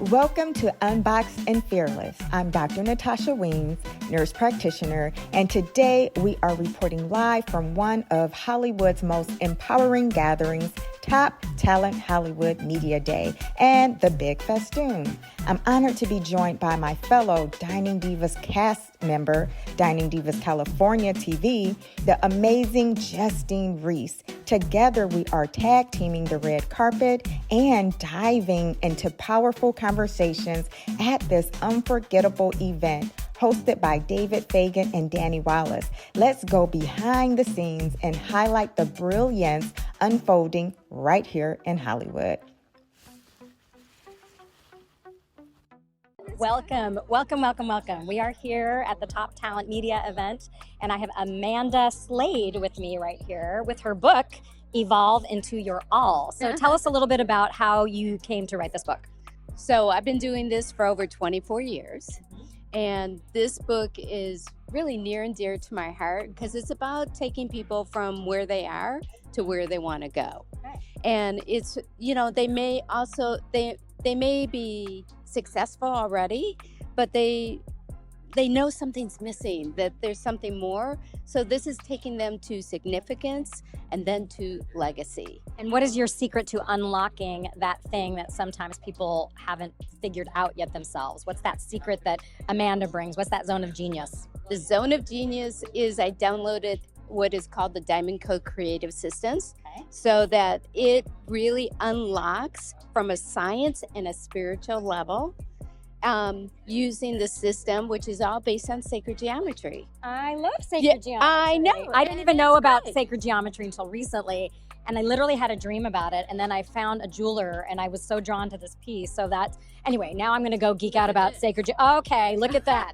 Welcome to Unboxed and Fearless. I'm Dr. Natasha Weems, nurse practitioner, and today we are reporting live from one of Hollywood's most empowering gatherings, Top Talent Hollywood Media Day, and the Big Festoon. I'm honored to be joined by my fellow Dining Divas cast member, Dining Divas California TV, the amazing Justine Reiss. Together, we are tag teaming the red carpet and diving into powerful conversations at this unforgettable event hosted by David Fagan and Danny Wallace. Let's go behind the scenes and highlight the brilliance unfolding right here in Hollywood. Welcome. We are here at the Top Talent Media event, and I have Amanda Slade with me right here with her book, Evolve Into Your All. So tell us a little bit about how you came to write this book. So I've been doing this for over 24 years, and this book is really near and dear to my heart because it's about taking people from where they are to where they want to go. Okay. And it's, they may also, they may be successful already, but they know something's missing, that there's something more. So this is taking them to significance and then to legacy. And what is your secret to unlocking that thing that sometimes people haven't figured out yet themselves? What's that secret that Amanda brings? What's that zone of genius? The zone of genius is I downloaded what is called the Diamond Code Creative Systems, so that it really unlocks from a science and a spiritual level, using the system, which is all based on sacred geometry. I love sacred geometry. I know. I didn't even know about sacred geometry until recently, and I literally had a dream about it, and then I found a jeweler, and I was so drawn to this piece. So that, anyway, now I'm going to go geek out about sacred Okay, look at that.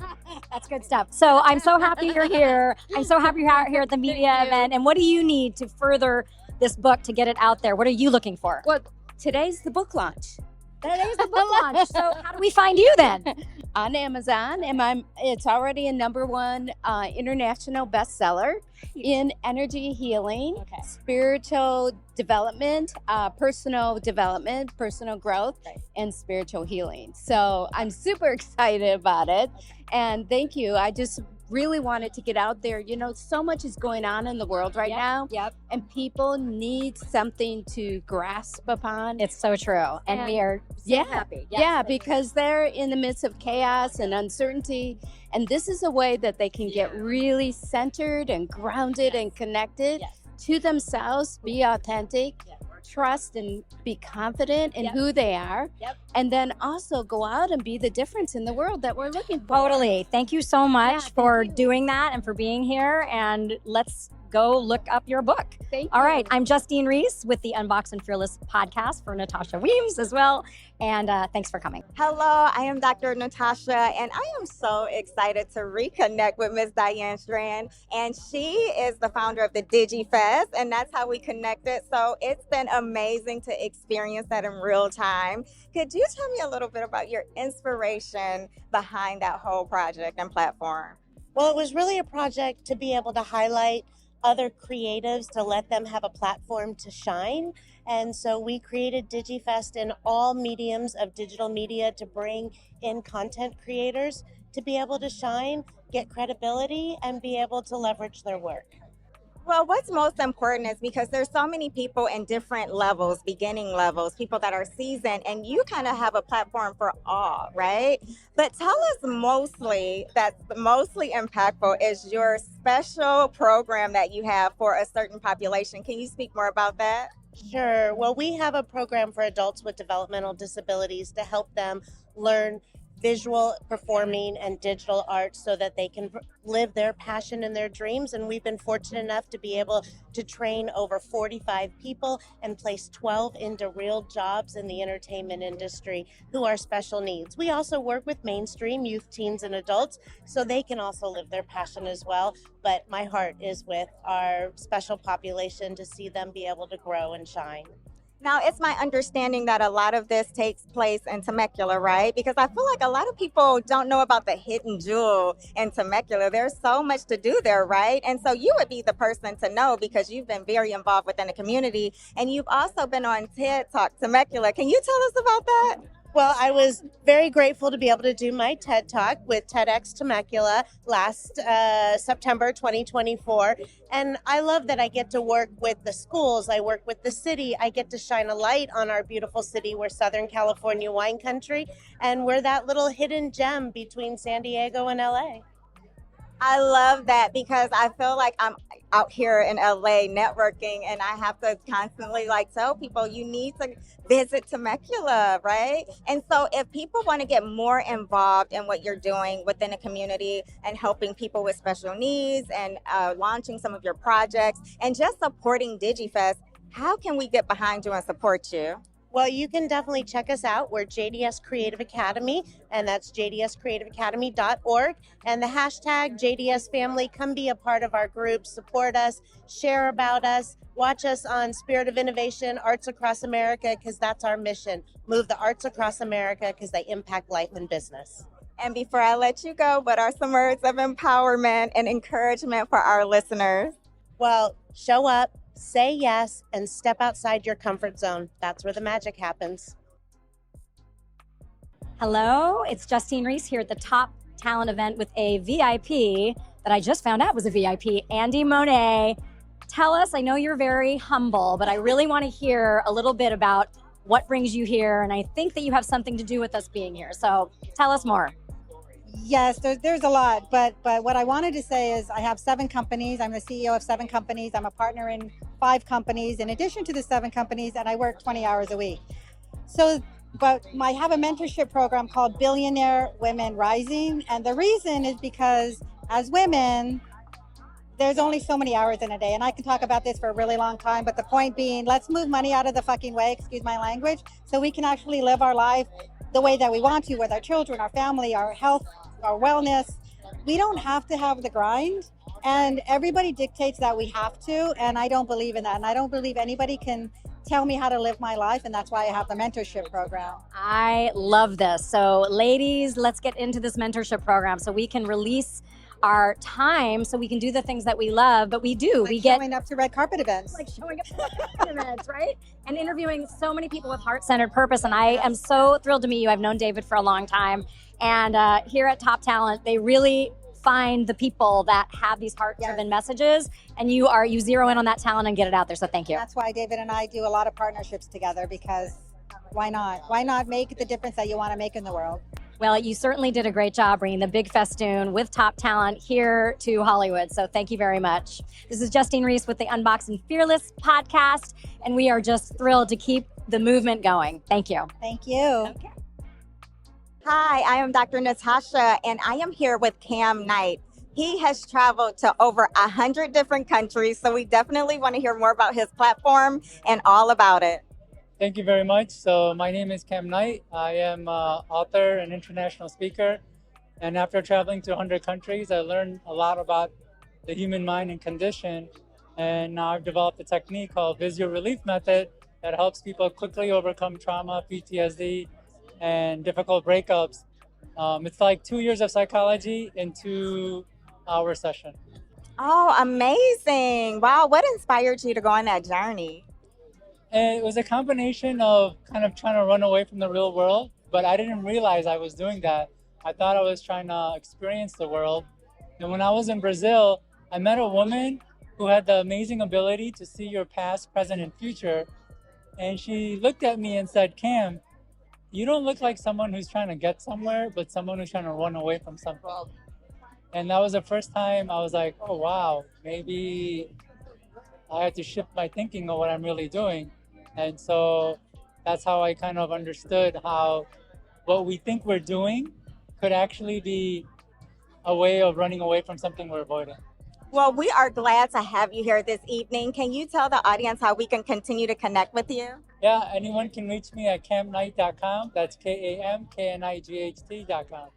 That's good stuff. So I'm so happy you're here. I'm so happy you're out here at the media event. And what do you need to further this book to get it out there? What are you looking for? Well, today's the book launch. Today's the book launch. So how do we find you then? On Amazon, and it's already a #1 international bestseller in energy healing, spiritual development, personal development, personal growth, and spiritual healing. So I'm super excited about it, and thank you. I just really wanted to get out there. So much is going on in the world right now, and people need something to grasp upon. It's so true, and we are so happy. Because they're in the midst of chaos and uncertainty, and this is a way that they can get really centered and grounded and connected to themselves, be authentic, trust and be confident in who they are, and then also go out and be the difference in the world that we're looking for. Totally. Thank you so much for doing that and for being here, and let's go look up your book. Thank you. All right, I'm Justine Reiss with the Unboxed and Fearless podcast for Natasha Weems as well, and thanks for coming. Hello, I am Dr. Natasha, and I am so excited to reconnect with Ms. Diane Strand, and she is the founder of the DigiFest, and that's how we connected. So it's been amazing to experience that in real time. Could you tell me a little bit about your inspiration behind that whole project and platform? Well, it was really a project to be able to highlight other creatives, to let them have a platform to shine. And so we created DigiFest in all mediums of digital media to bring in content creators to be able to shine, get credibility, and be able to leverage their work. Well, what's most important is because there's so many people in different levels, beginning levels, people that are seasoned, and you kind of have a platform for all, right? But tell us that's mostly impactful is your special program that you have for a certain population. Can you speak more about that? Sure. Well, we have a program for adults with developmental disabilities to help them learn visual, performing, and digital art so that they can live their passion and their dreams. And we've been fortunate enough to be able to train over 45 people and place 12 into real jobs in the entertainment industry who are special needs. We also work with mainstream youth, teens, and adults so they can also live their passion as well. But my heart is with our special population to see them be able to grow and shine. Now, it's my understanding that a lot of this takes place in Temecula, right? Because I feel like a lot of people don't know about the hidden jewel in Temecula. There's so much to do there, right? And so you would be the person to know because you've been very involved within the community, and you've also been on TED Talk Temecula. Can you tell us about that? Well, I was very grateful to be able to do my TED Talk with TEDx Temecula last September 2024. And I love that I get to work with the schools, I work with the city, I get to shine a light on our beautiful city. We're Southern California wine country, and we're that little hidden gem between San Diego and LA. I love that because I feel like I'm out here in LA networking and I have to constantly like tell people you need to visit Temecula, right? And so if people want to get more involved in what you're doing within the community and helping people with special needs and launching some of your projects and just supporting DigiFest, how can we get behind you and support you? Well, you can definitely check us out. We're JDS Creative Academy, and that's jdscreativeacademy.org. And the hashtag JDS Family. Come be a part of our group, support us, share about us, watch us on Spirit of Innovation, Arts Across America, because that's our mission. Move the arts across America because they impact life and business. And before I let you go, what are some words of empowerment and encouragement for our listeners? Well, show up, say yes, and step outside your comfort zone. That's where the magic happens. Hello, it's Justine Reiss here at the Top Talent event with a VIP that I just found out was a VIP, Andy Monet. Tell us, I know you're very humble, but I really want to hear a little bit about what brings you here, and I think that you have something to do with us being here. So tell us more. Yes, there's a lot, but what I wanted to say is I have 7 companies. I'm the CEO of 7 companies. I'm a partner in 5 companies in addition to the 7 companies, and I work 20 hours a week. So, but I have a mentorship program called Billionaire Women Rising, and the reason is because as women, there's only so many hours in a day, and I can talk about this for a really long time, but the point being, let's move money out of the fucking way, excuse my language, so we can actually live our life the way that we want to with our children, our family, our health, our wellness. We don't have to have the grind, and everybody dictates that we have to, and I don't believe in that, and I don't believe anybody can tell me how to live my life, and that's why I have the mentorship program. I love this. So ladies, let's get into this mentorship program so we can release our time so we can do the things that we love, but we do. Like we get showing up to red carpet events. like showing up to red carpet events, right? And interviewing so many people with heart-centered purpose. And I am so thrilled to meet you. I've known David for a long time. And here at Top Talent, they really find the people that have these heart-driven messages, and you zero in on that talent and get it out there. So thank you. That's why David and I do a lot of partnerships together, because why not? Why not make the difference that you want to make in the world? Well, you certainly did a great job bringing the big Festoon with Top Talent here to Hollywood. So thank you very much. This is Justine Reiss with the Unboxed and Fearless podcast, and we are just thrilled to keep the movement going. Thank you. Thank you. Okay. Hi, I am Dr. Natasha, and I am here with Cam Knight. He has traveled to over 100 different countries, so we definitely want to hear more about his platform and all about it. Thank you very much. So my name is Cam Knight. I am an author and international speaker. And after traveling to 100 countries, I learned a lot about the human mind and condition. And now I've developed a technique called Visual Relief Method that helps people quickly overcome trauma, PTSD, and difficult breakups. It's like 2 years of psychology in 2-hour session. Oh, amazing. Wow, what inspired you to go on that journey? And it was a combination of kind of trying to run away from the real world, but I didn't realize I was doing that. I thought I was trying to experience the world. And when I was in Brazil, I met a woman who had the amazing ability to see your past, present, and future. And she looked at me and said, Cam, you don't look like someone who's trying to get somewhere, but someone who's trying to run away from something. And that was the first time I was like, oh, wow, maybe I had to shift my thinking of what I'm really doing. And so that's how I kind of understood how what we think we're doing could actually be a way of running away from something we're avoiding. Well, we are glad to have you here this evening. Can you tell the audience how we can continue to connect with you? Yeah, anyone can reach me at camknight.com. That's KAMKNIGHT.com.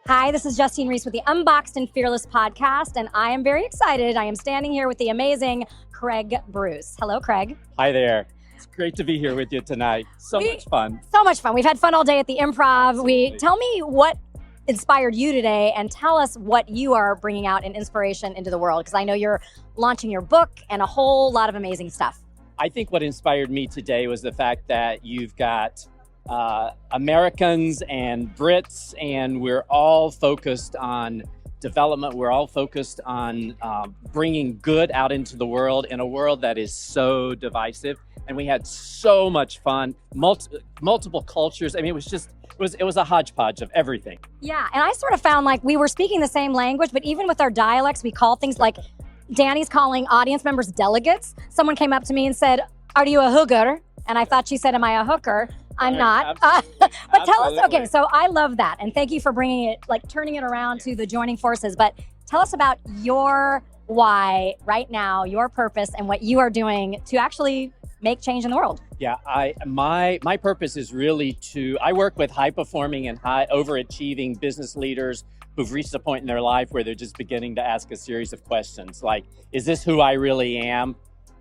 Hi, this is Justine Reiss with the Unboxed and Fearless podcast, and I am very excited. I am standing here with the amazing Craig Bruce. Hello, Craig. Hi there. It's great to be here with you tonight. Much fun. So much fun. We've had fun all day at the Improv. Tell me what inspired you today, and tell us what you are bringing out in inspiration into the world, because I know you're launching your book and a whole lot of amazing stuff. I think what inspired me today was the fact that you've got Americans and Brits, and we're all focused on development. We're all focused on bringing good out into the world in a world that is so divisive. And we had so much fun, multiple cultures. I mean, it was a hodgepodge of everything. Yeah, and I sort of found like we were speaking the same language, but even with our dialects, we call things like Danny's calling audience members delegates. Someone came up to me and said, "Are you a hooker?" And I thought she said, "Am I a hooker?" I'm not. But tell us, okay, so I love that. And thank you for bringing it, like turning it around to the joining forces. But tell us about your why right now, your purpose, and what you are doing to actually make change in the world. Yeah, my purpose is really I work with high performing and high overachieving business leaders who've reached a point in their life where they're just beginning to ask a series of questions like, is this who I really am?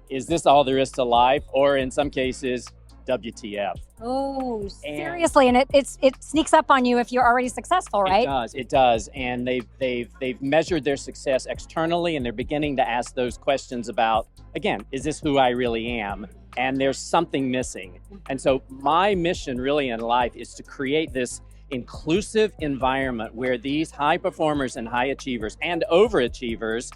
Is this all there is to life? Or in some cases, WTF? Oh, seriously, and it sneaks up on you if you're already successful, right? It does, and they've measured their success externally, and they're beginning to ask those questions about, again, is this who I really am? And there's something missing. And so my mission really in life is to create this inclusive environment where these high performers and high achievers and overachievers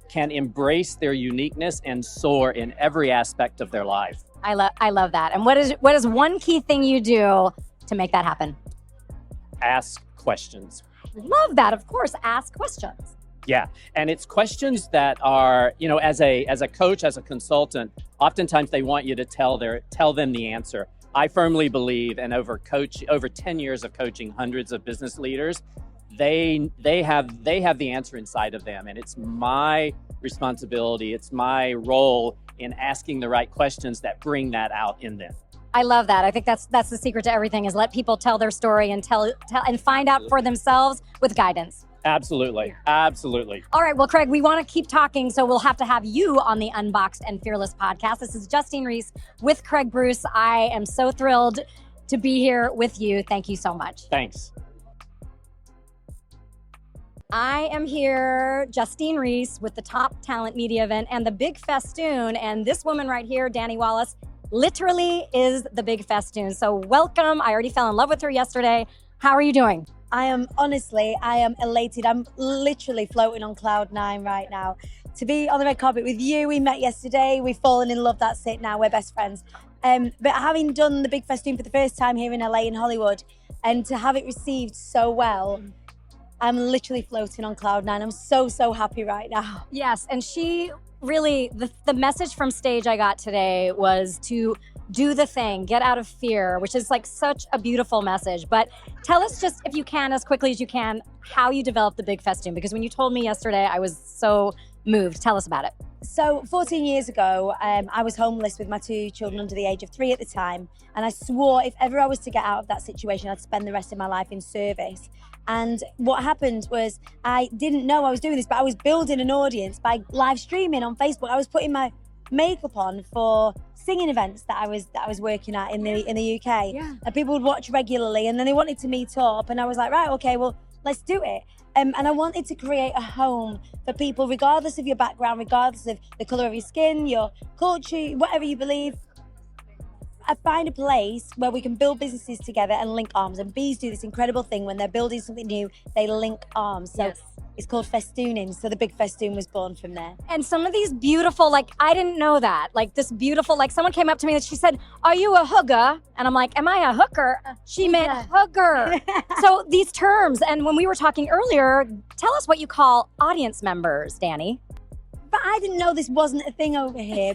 can embrace their uniqueness and soar in every aspect of their life. I love that. And what is one key thing you do to make that happen? Ask questions. Love that. Of course, ask questions. Yeah, and it's questions that are, as a coach, as a consultant, oftentimes they want you to tell them the answer. I firmly believe, and over 10 years of coaching hundreds of business leaders, they have the answer inside of them, and it's my responsibility, it's my role in asking the right questions that bring that out in them. I love that. I think that's the secret to everything, is let people tell their story and tell and find out for themselves with guidance. Absolutely. Absolutely. All right. Well, Craig, we want to keep talking, so we'll have to have you on the Unboxed and Fearless podcast. This is Justine Reiss with Craig Bruce. I am so thrilled to be here with you. Thank you so much. Thanks. I am here, Justine Reiss, with the Top Talent Media event and the Big Festoon. And this woman right here, Danny Wallace, literally is the Big Festoon. So welcome. I already fell in love with her yesterday. How are you doing? I am elated. I'm literally floating on cloud 9 right now. To be on the red carpet with you, we met yesterday, we've fallen in love, that's it now, we're best friends. But having done the Big Festoon for the first time here in LA in Hollywood, and to have it received so well, I'm literally floating on cloud 9. I'm so happy right now. Yes, and she really, the message from stage I got today was to do the thing, get out of fear, which is like such a beautiful message. But tell us just, if you can, as quickly as you can, how you developed the Big Festoon, because when you told me yesterday, I was so moved. Tell us about it. So 14 years ago, I was homeless with my 2 children under the age of 3 at the time. And I swore if ever I was to get out of that situation, I'd spend the rest of my life in service. And what happened was, I didn't know I was doing this, but I was building an audience by live streaming on Facebook. I was putting my makeup on for singing events that I was working at in the UK. Yeah. And people would watch regularly, and then they wanted to meet up, and I was like, right, okay, well, let's do it. And I wanted to create a home for people, regardless of your background, regardless of the color of your skin, your culture, whatever you believe. I find a place where we can build businesses together and link arms. And bees do this incredible thing when they're building something new, they link arms. So yes. It's called festooning. So the Big Festoon was born from there. And some of these beautiful, like, I didn't know that. Like this beautiful, like someone came up to me and she said, "Are you a hooker?" And I'm like, "Am I a hooker?" She meant hooker. So these terms, and when we were talking earlier, tell us what you call audience members, Danny. But I didn't know this wasn't a thing over here.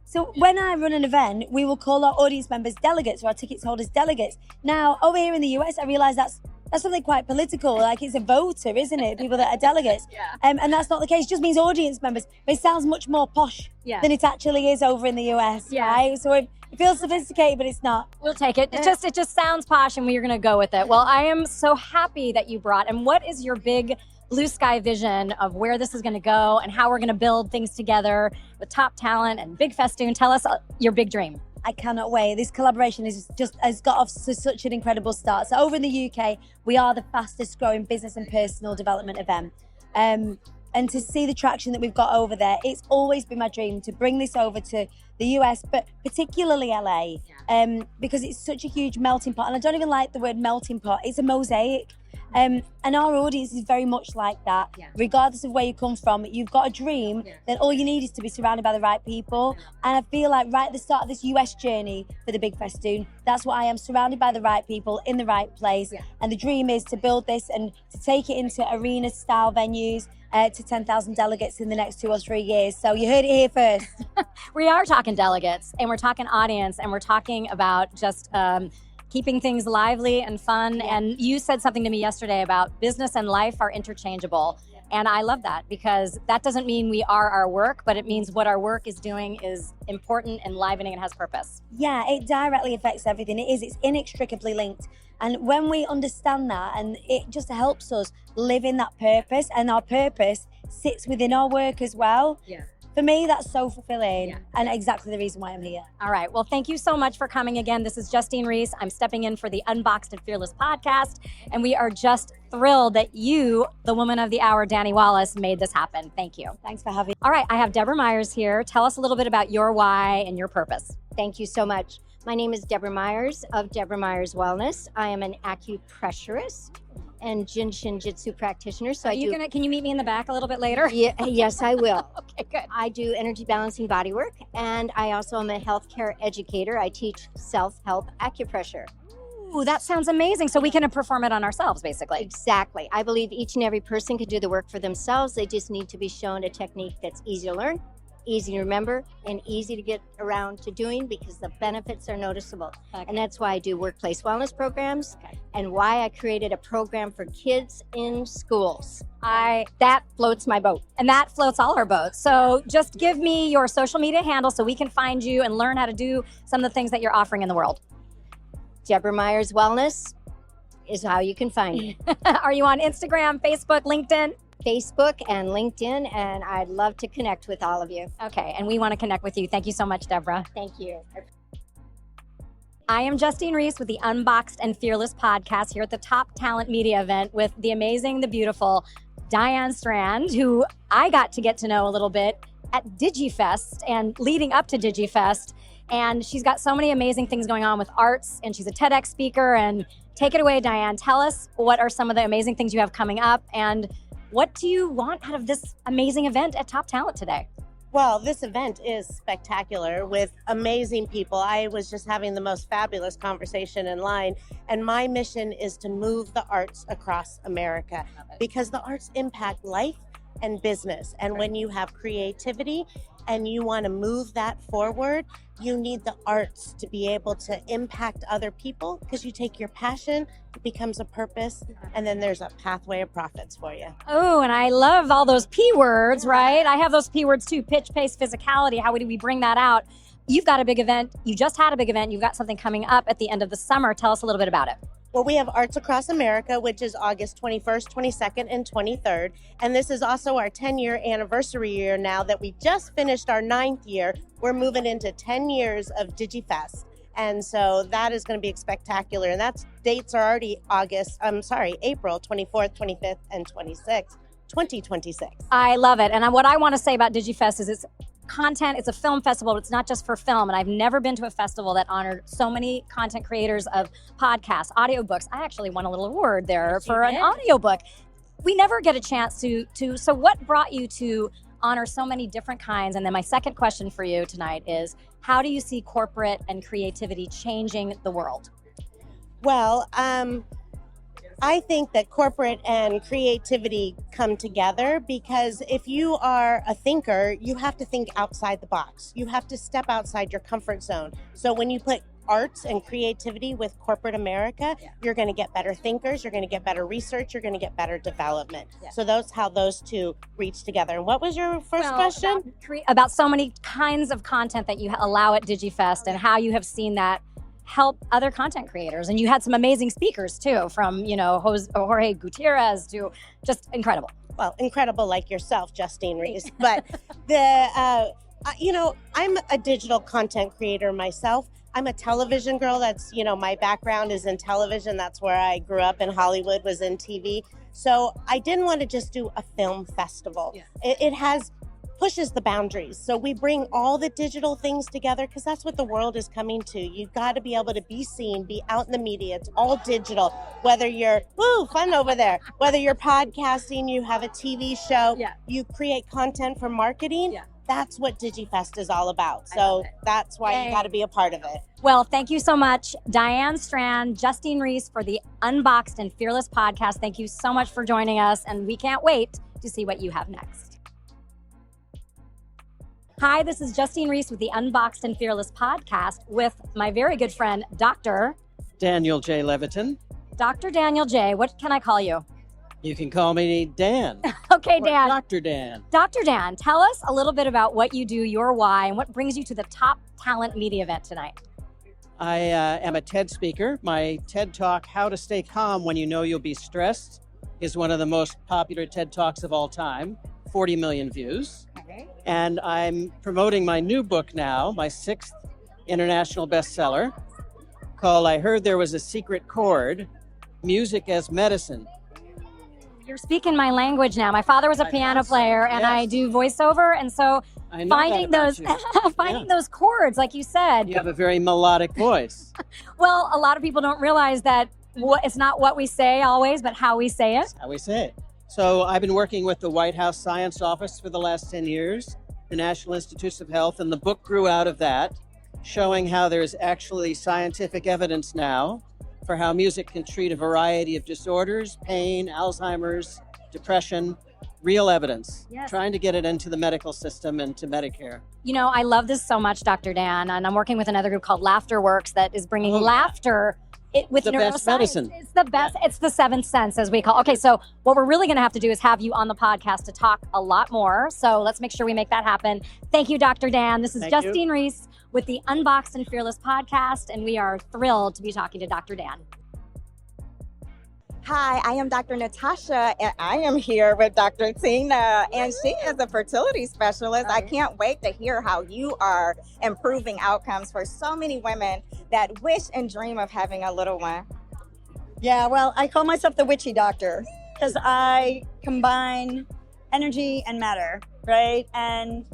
So when I run an event, we will call our audience members delegates, or our tickets holders delegates. Now, over here in the US, I realize that's something quite political. Like, it's a voter, isn't it? People that are delegates. Yeah. And that's not the case. It just means audience members. But it sounds much more posh than it actually is over in the US, right? So it feels sophisticated, but it's not. We'll take it. It just sounds posh, and we're going to go with it. Well, I am so happy that you brought. And what is your big blue sky vision of where this is going to go and how we're going to build things together with Top Talent and Big Festoon? Tell us your big dream. I cannot wait. This collaboration has got off to such an incredible start. So over in the UK, we are the fastest growing business and personal development event. and to see the traction that we've got over there. It's always been my dream to bring this over to the US, but particularly LA, because it's such a huge melting pot. And I don't even like the word melting pot. It's a mosaic. And our audience is very much like that. Regardless of where you come from, you've got a dream, then all you need is to be surrounded by the right people. And I feel like right at the start of this US journey for the Big Festoon, that's what I am, surrounded by the right people in the right place. And the dream is to build this and to take it into arena style venues, to 10,000 delegates in the next 2 or 3 years. So you heard it here first. We are talking delegates, and we're talking audience, and we're talking about just keeping things lively and fun. And you said something to me yesterday about business and life are interchangeable. And I love that, because that doesn't mean we are our work, but it means what our work is doing is important, enlivening, and has purpose. Yeah, it directly affects everything. It's inextricably linked. And when we understand that, and it just helps us live in that purpose, and our purpose sits within our work as well. For me, that's so fulfilling, and exactly the reason why I'm here. All right. Well, thank you so much for coming again. This is Justine Reiss. I'm stepping in for the Unboxed and Fearless podcast, and we are just thrilled that you, the woman of the hour, Danny Wallace, made this happen. Thank you. Thanks for having me. All right. I have Deborah Myers here. Tell us a little bit about your why and your purpose. Thank you so much. My name is Deborah Myers of Deborah Myers Wellness. I am an acupressurist and Jinshin Jitsu practitioner. So Can you meet me in the back a little bit later? Yes, I will. Okay, good. I do energy balancing body work, and I also am a healthcare educator. I teach self-help acupressure. Ooh, that sounds amazing. So we can perform it on ourselves, basically. Exactly. I believe each and every person can do the work for themselves. They just need to be shown a technique that's easy to learn, easy to remember, and easy to get around to doing, because the benefits are noticeable. Okay. And that's why I do workplace wellness programs, and why I created a program for kids in schools. That floats my boat, and that floats all our boats. So just give me your social media handle so we can find you and learn how to do some of the things that you're offering in the world. Deborah Myers Wellness is how you can find me. Are you on Instagram, Facebook, LinkedIn? Facebook and LinkedIn, and I'd love to connect with all of you. Okay, and we want to connect with you. Thank you so much, Deborah. Thank you. I am Justine Reiss with the Unboxed and Fearless podcast here at the Top Talent Media event with the amazing, the beautiful Diane Strand, who I got to get to know a little bit at DigiFest and leading up to DigiFest. And she's got so many amazing things going on with arts, and she's a TEDx speaker. And take it away, Diane. Tell us, what are some of the amazing things you have coming up, and what do you want out of this amazing event at Top Talent today? Well, this event is spectacular with amazing people. I was just having the most fabulous conversation in line, and my mission is to move the arts across America, because the arts impact life and business. And when you have creativity and you want to move that forward, you need the arts to be able to impact other people, because you take your passion, it becomes a purpose, and then there's a pathway of profits for you. Oh, and I love all those P words, right? I have those P words too: pitch, pace, physicality. How do we bring that out? You've got a big event. You just had a big event. You've got something coming up at the end of the summer. Tell us a little bit about it. Well, we have Arts Across America, which is August 21st, 22nd, and 23rd. And this is also our 10-year anniversary year now that we just finished our 9th year. We're moving into 10 years of DigiFest. And so that is going to be spectacular. And that's dates are already April 24th, 25th, and 26th, 2026. I love it. And what I want to say about DigiFest is it's content. It's a film festival, but it's not just for film. And I've never been to a festival that honored so many content creators of podcasts, audiobooks. I actually won a little award there for an audiobook. We never get a chance to. So what brought you to honor so many different kinds? And then my second question for you tonight is, how do you see corporate and creativity changing the world? Well, I think that corporate and creativity come together, because if you are a thinker, you have to think outside the box. You have to step outside your comfort zone. So when you put arts and creativity with corporate America, you're going to get better thinkers, you're going to get better research, you're going to get better development. So that's how those two reach together. And what was your first question? About so many kinds of content that you allow at DigiFest, and how you have seen that help other content creators. And you had some amazing speakers too, from, Jorge Gutierrez to just incredible. Well, incredible like yourself, Justine Reiss. But I'm a digital content creator myself. I'm a television girl. That's, my background is in television. That's where I grew up in Hollywood, was in TV. So I didn't want to just do a film festival. Yeah. It pushes the boundaries. So we bring all the digital things together because that's what the world is coming to. You got to be able to be seen, be out in the media. It's all digital. Whether you're, fun over there. Whether you're podcasting, you have a TV show, you create content for marketing. Yeah. That's what DigiFest is all about. So that's why you got to be a part of it. Well, thank you so much, Diane Strand, Justine Reiss, for the Unboxed and Fearless podcast. Thank you so much for joining us, and we can't wait to see what you have next. Hi, this is Justine Reiss with the Unboxed and Fearless podcast with my very good friend, Dr. Daniel J. Leviton. Dr. Daniel J. What can I call you? You can call me Dan. Okay, Dan. Dr. Dan. Dr. Dan, tell us a little bit about what you do, your why, and what brings you to the Top Talent Media event tonight. I am a TED speaker. My TED Talk, How to Stay Calm When You Know You'll Be Stressed, is one of the most popular TED Talks of all time, 40 million views. Okay. And I'm promoting my new book now, my 6th international bestseller, called I Heard There Was a Secret Chord, Music as Medicine. You're speaking my language now. My father was a piano player, and I do voiceover, and so finding those those chords, like you said. You have a very melodic voice. Well, a lot of people don't realize that it's not what we say always, but how we say it. That's how we say it. So I've been working with the White House Science Office for the last 10 years, the National Institutes of Health, and the book grew out of that, showing how there's actually scientific evidence now for how music can treat a variety of disorders, pain, Alzheimer's, depression, real evidence. Yes. Trying to get it into the medical system and to Medicare. I love this so much, Dr. Dan, and I'm working with another group called Laughter Works that is bringing laughter with the neuroscience. Best medicine. It's the best. Yeah. It's the seventh sense, as we call. Okay, so what we're really going to have to do is have you on the podcast to talk a lot more. So let's make sure we make that happen. Thank you, Dr. Dan. This is Justine Reiss with the Unboxed and Fearless podcast, and we are thrilled to be talking to Dr. Dan. Hi, I am Dr. Natasha, and I am here with Dr. Tina, and she is a fertility specialist. I can't wait to hear how you are improving outcomes for so many women that wish and dream of having a little one. Yeah, well, I call myself the witchy doctor because I combine energy and matter, right? And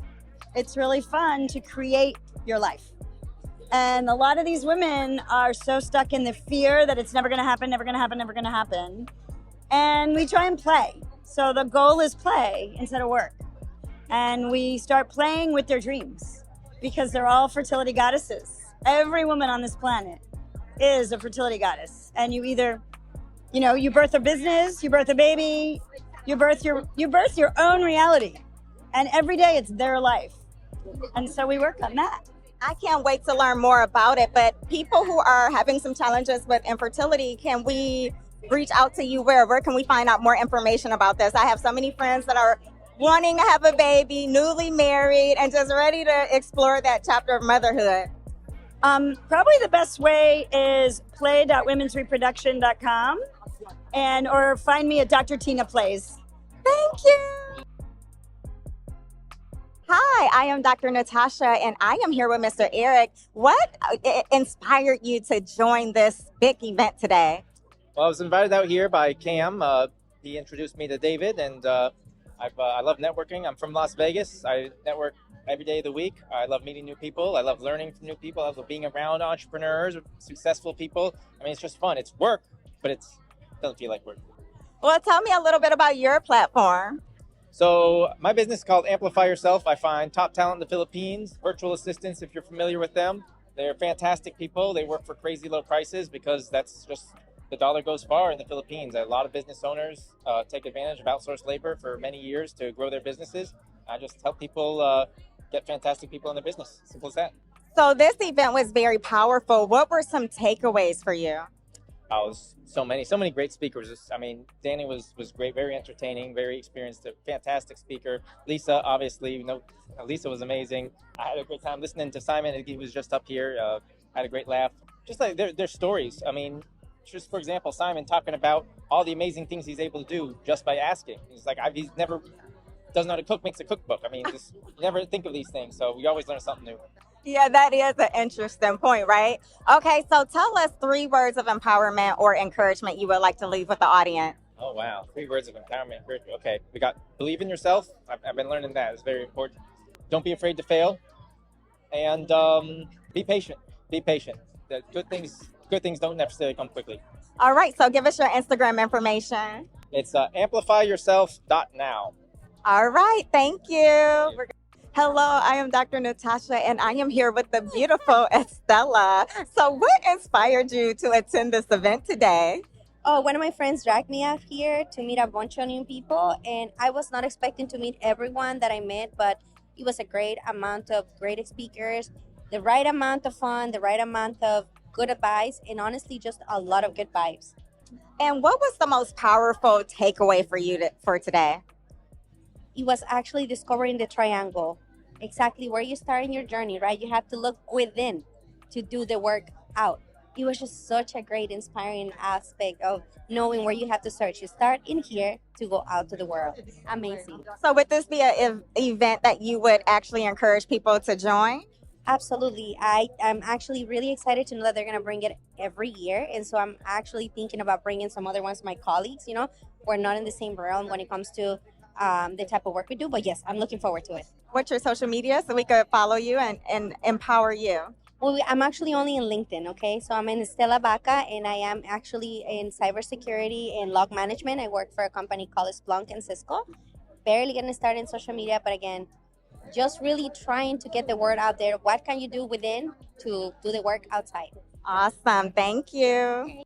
it's really fun to create your life. And a lot of these women are so stuck in the fear that it's never going to happen, never going to happen, never going to happen. And we try and play. So the goal is play instead of work. And we start playing with their dreams because they're all fertility goddesses. Every woman on this planet is a fertility goddess. And you either, you birth a business, you birth a baby, you birth your own reality. And every day it's their life. And so we work on that. I can't wait to learn more about it, but people who are having some challenges with infertility, can we reach out to you? Where can we find out more information about this? I have so many friends that are wanting to have a baby, newly married, and just ready to explore that chapter of motherhood. Probably the best way is play.womensreproduction.com or find me at Dr. Tina Plays. Thank you. Hi, I am Dr. Natasha, and I am here with Mr. Eric. What inspired you to join this big event today? Well, I was invited out here by Cam. He introduced me to David, and I love networking. I'm from Las Vegas. I network every day of the week. I love meeting new people. I love learning from new people. I love being around entrepreneurs, successful people. I mean, it's just fun. It's work, but it doesn't feel like work. Well, tell me a little bit about your platform. So my business is called Amplify Yourself. I find top talent in the Philippines, virtual assistants, if you're familiar with them. They're fantastic people. They work for crazy low prices because that's just, the dollar goes far in the Philippines. A lot of business owners take advantage of outsourced labor for many years to grow their businesses. I just help people get fantastic people in their business. Simple as that. So this event was very powerful. What were some takeaways for you? So many great speakers. I mean, Danny was great, very entertaining, very experienced, a fantastic speaker. Lisa, obviously, Lisa was amazing. I had a great time listening to Simon. He was just up here. Had a great laugh. Just like their stories. I mean, just for example, Simon talking about all the amazing things he's able to do just by asking. He's like, he's never doesn't know how to cook, makes a cookbook. I mean, just you never think of these things. So we always learn something new. Yeah, that is an interesting point, right? Okay, so tell us 3 words of empowerment or encouragement you would like to leave with the audience. Oh wow, 3 words of empowerment. Okay, we got believe in yourself. I've been learning that. It's very important. Don't be afraid to fail, and be patient. Be patient. The good things don't necessarily come quickly. All right, so give us your Instagram information. It's amplifyyourself.now. All right, thank you. Hello, I am Dr. Natasha, and I am here with the beautiful Estella. So, what inspired you to attend this event today? Oh, one of my friends dragged me out here to meet a bunch of new people, and I was not expecting to meet everyone that I met, but it was a great amount of great speakers, the right amount of fun, the right amount of good advice, and honestly, just a lot of good vibes. And what was the most powerful takeaway for you for today? It was actually discovering the triangle, exactly where you start in your journey, right? You have to look within to do the work out. It was just such a great, inspiring aspect of knowing where you have to search. You start in here to go out to the world. Amazing. So, would this be an event that you would actually encourage people to join? Absolutely. I'm actually really excited to know that they're going to bring it every year. And so I'm actually thinking about bringing some other ones, my colleagues, we're not in the same realm when it comes to the type of work we do. But yes, I'm looking forward to it. What's your social media so we could follow you and empower you? Well, I'm actually only in LinkedIn, okay? So I'm in Estela Baca, and I am actually in cybersecurity and log management. I work for a company called Splunk and Cisco. Barely getting started in social media, but again, just really trying to get the word out there. What can you do within to do the work outside? Awesome. Thank you.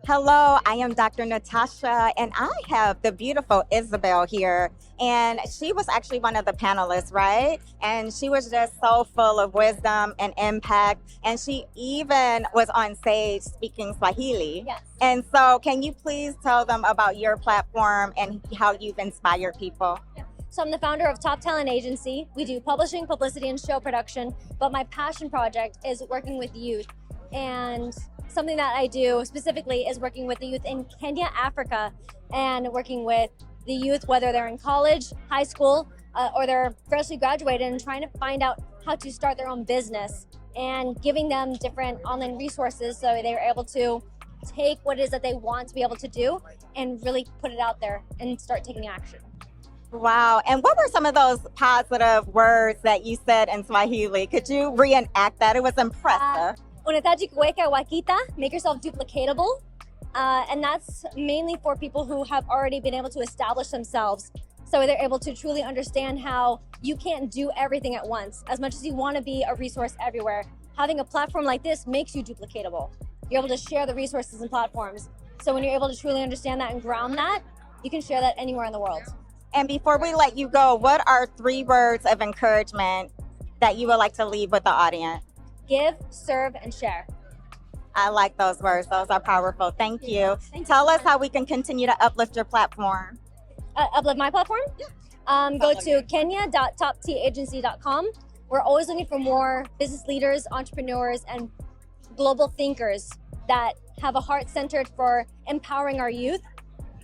Hello, I am Dr. Natasha, and I have the beautiful Isabel here. And she was actually one of the panelists, right? And she was just so full of wisdom and impact. And she even was on stage speaking Swahili. Yes. And so, can you please tell them about your platform and how you've inspired people? So I'm the founder of Top Talent Agency. We do publishing, publicity, and show production. But my passion project is working with youth. And something that I do specifically is working with the youth in Kenya, Africa, and working with the youth, whether they're in college, high school, or they're freshly graduated, and trying to find out how to start their own business and giving them different online resources so they're able to take what it is that they want to be able to do and really put it out there and start taking action. Wow. And what were some of those positive words that you said in Swahili? Could you reenact that? It was impressive. Unahitaji kuweka wakita, make yourself duplicatable. And that's mainly for people who have already been able to establish themselves. So they're able to truly understand how you can't do everything at once. As much as you want to be a resource everywhere, having a platform like this makes you duplicatable. You're able to share the resources and platforms. So when you're able to truly understand that and ground that, you can share that anywhere in the world. And before we let you go, what are 3 words of encouragement that you would like to leave with the audience? Give, serve, and share. I like those words. Those are powerful. Thank you. Tell us how we can continue to uplift your platform. Uplift my platform? Yeah. Go to kenya.toptagency.com. We're always looking for more business leaders, entrepreneurs, and global thinkers that have a heart centered for empowering our youth.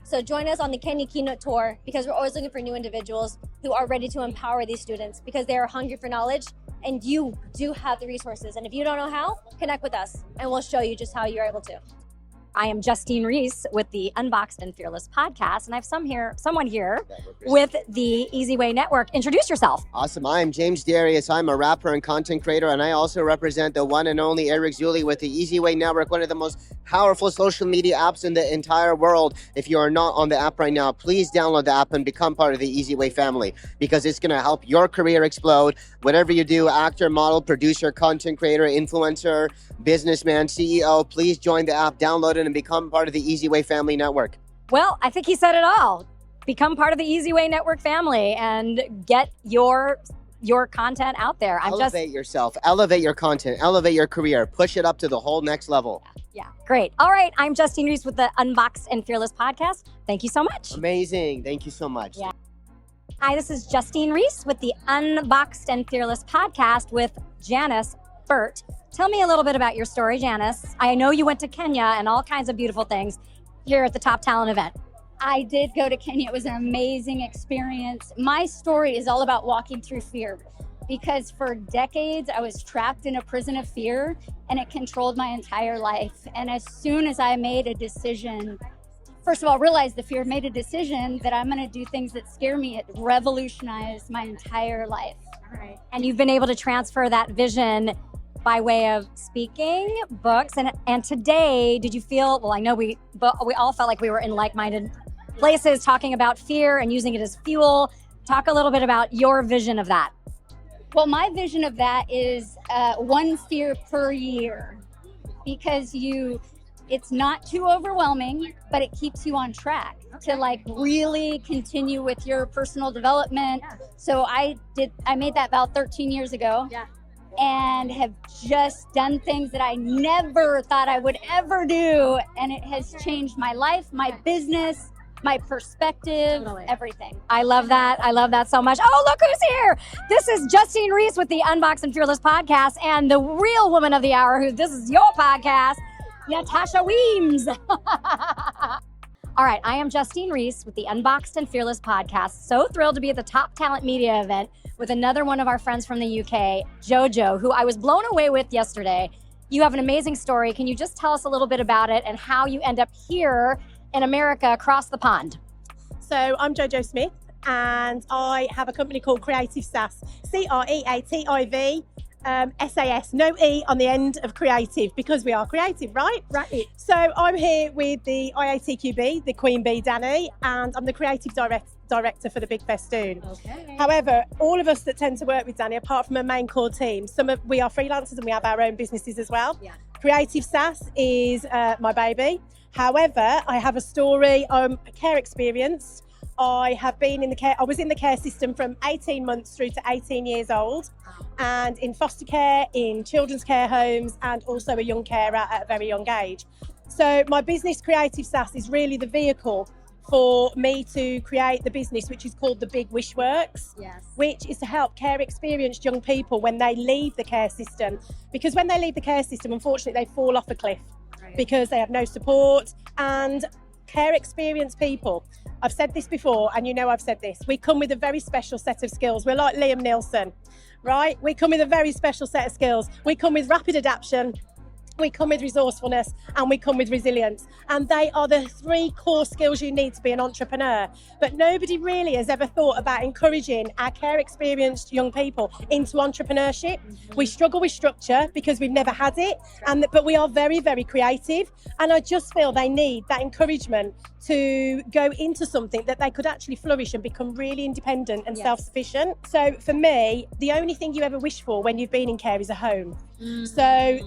So join us on the Kenya Keynote Tour, because we're always looking for new individuals who are ready to empower these students because they are hungry for knowledge, and you do have the resources. And if you don't know how, connect with us and we'll show you just how you're able to. I am Justine Reiss with the Unboxed and Fearless podcast, and I have someone here with the Easy Way Network. Introduce yourself. Awesome. I'm James Darius. I'm a rapper and content creator, and I also represent the one and only Eric Zuli with the Easy Way Network, one of the most powerful social media apps in the entire world. If you are not on the app right now, please download the app and become part of the Easy Way family, because it's going to help your career explode. Whatever you do, actor, model, producer, content creator, influencer, businessman, CEO, please join the app, download it, and become part of the Easy Way family network. Well, I think he said it all. Become part of the Easy Way Network family and get your content out there. Elevate yourself, elevate your content, elevate your career, push it up to the whole next level. Yeah, great. All right, I'm Justine Reiss with the Unboxed and Fearless podcast. Thank you so much. Amazing. Thank you so much. Yeah. Hi, this is Justine Reiss with the Unboxed and Fearless podcast with Janice Burt. Tell me a little bit about your story, Janice. I know you went to Kenya and all kinds of beautiful things here at the Top Talent event. I did go to Kenya. It was an amazing experience. My story is all about walking through fear. because for decades I was trapped in a prison of fear and it controlled my entire life. And as soon as I made a decision, first of all, realized the fear, made a decision that I'm going to do things that scare me, it revolutionized my entire life. Right. And you've been able to transfer that vision by way of speaking, books, and today, did you feel, well, I know we all felt like we were in like-minded places talking about fear and using it as fuel. Talk a little bit about your vision of that. Well, my vision of that is one fear per year, because it's not too overwhelming, but it keeps you on track to like really continue with your personal development. So I made that vow 13 years ago. Yeah. And have just done things that I never thought I would ever do. And it has changed my life, my business, my perspective, everything. I love that. I love that so much. Oh, look who's here. This is Justine Reiss with the Unboxed and Fearless podcast, and the real woman of the hour, this is your podcast, Natasha Weems. All right, I am Justine Reiss with the Unboxed and Fearless podcast. So thrilled to be at the Top Talent Media event with another one of our friends from the UK, Jojo, who I was blown away with yesterday. You have an amazing story. Can you just tell us a little bit about it and how you end up here in America across the pond? So I'm Jojo Smith, and I have a company called Creative SAS, Creativ, SAS, no E on the end of creative, because we are creative, right? Right. So I'm here with the IATQB, the Queen Bee, Danny, and I'm the creative director for the Big Festoon. Okay. However, all of us that tend to work with Danny, apart from a main core team, we are freelancers and we have our own businesses as well. Yeah. Creative SAS is my baby. However, I have a story, a care experience. I was in the care system from 18 months through to 18 years old, and in foster care, in children's care homes, and also a young carer at a very young age. So my business, Creative SAS, is really the vehicle for me to create the business, which is called the Big Wish Works, yes, which is to help care experienced young people when they leave the care system. Because when they leave the care system, unfortunately, they fall off a cliff because they have no support. And care experienced people, I've said this before, and you know I've said this, we come with a very special set of skills. We're like Liam Neeson, right? We come with a very special set of skills. We come with rapid adaptation, we come with resourcefulness, and we come with resilience. And they are the three core skills you need to be an entrepreneur. But nobody really has ever thought about encouraging our care experienced young people into entrepreneurship. We struggle with structure because we've never had it, but we are very, very creative. And I just feel they need that encouragement to go into something that they could actually flourish and become really independent and self-sufficient. So for me, the only thing you ever wish for when you've been in care is a home. So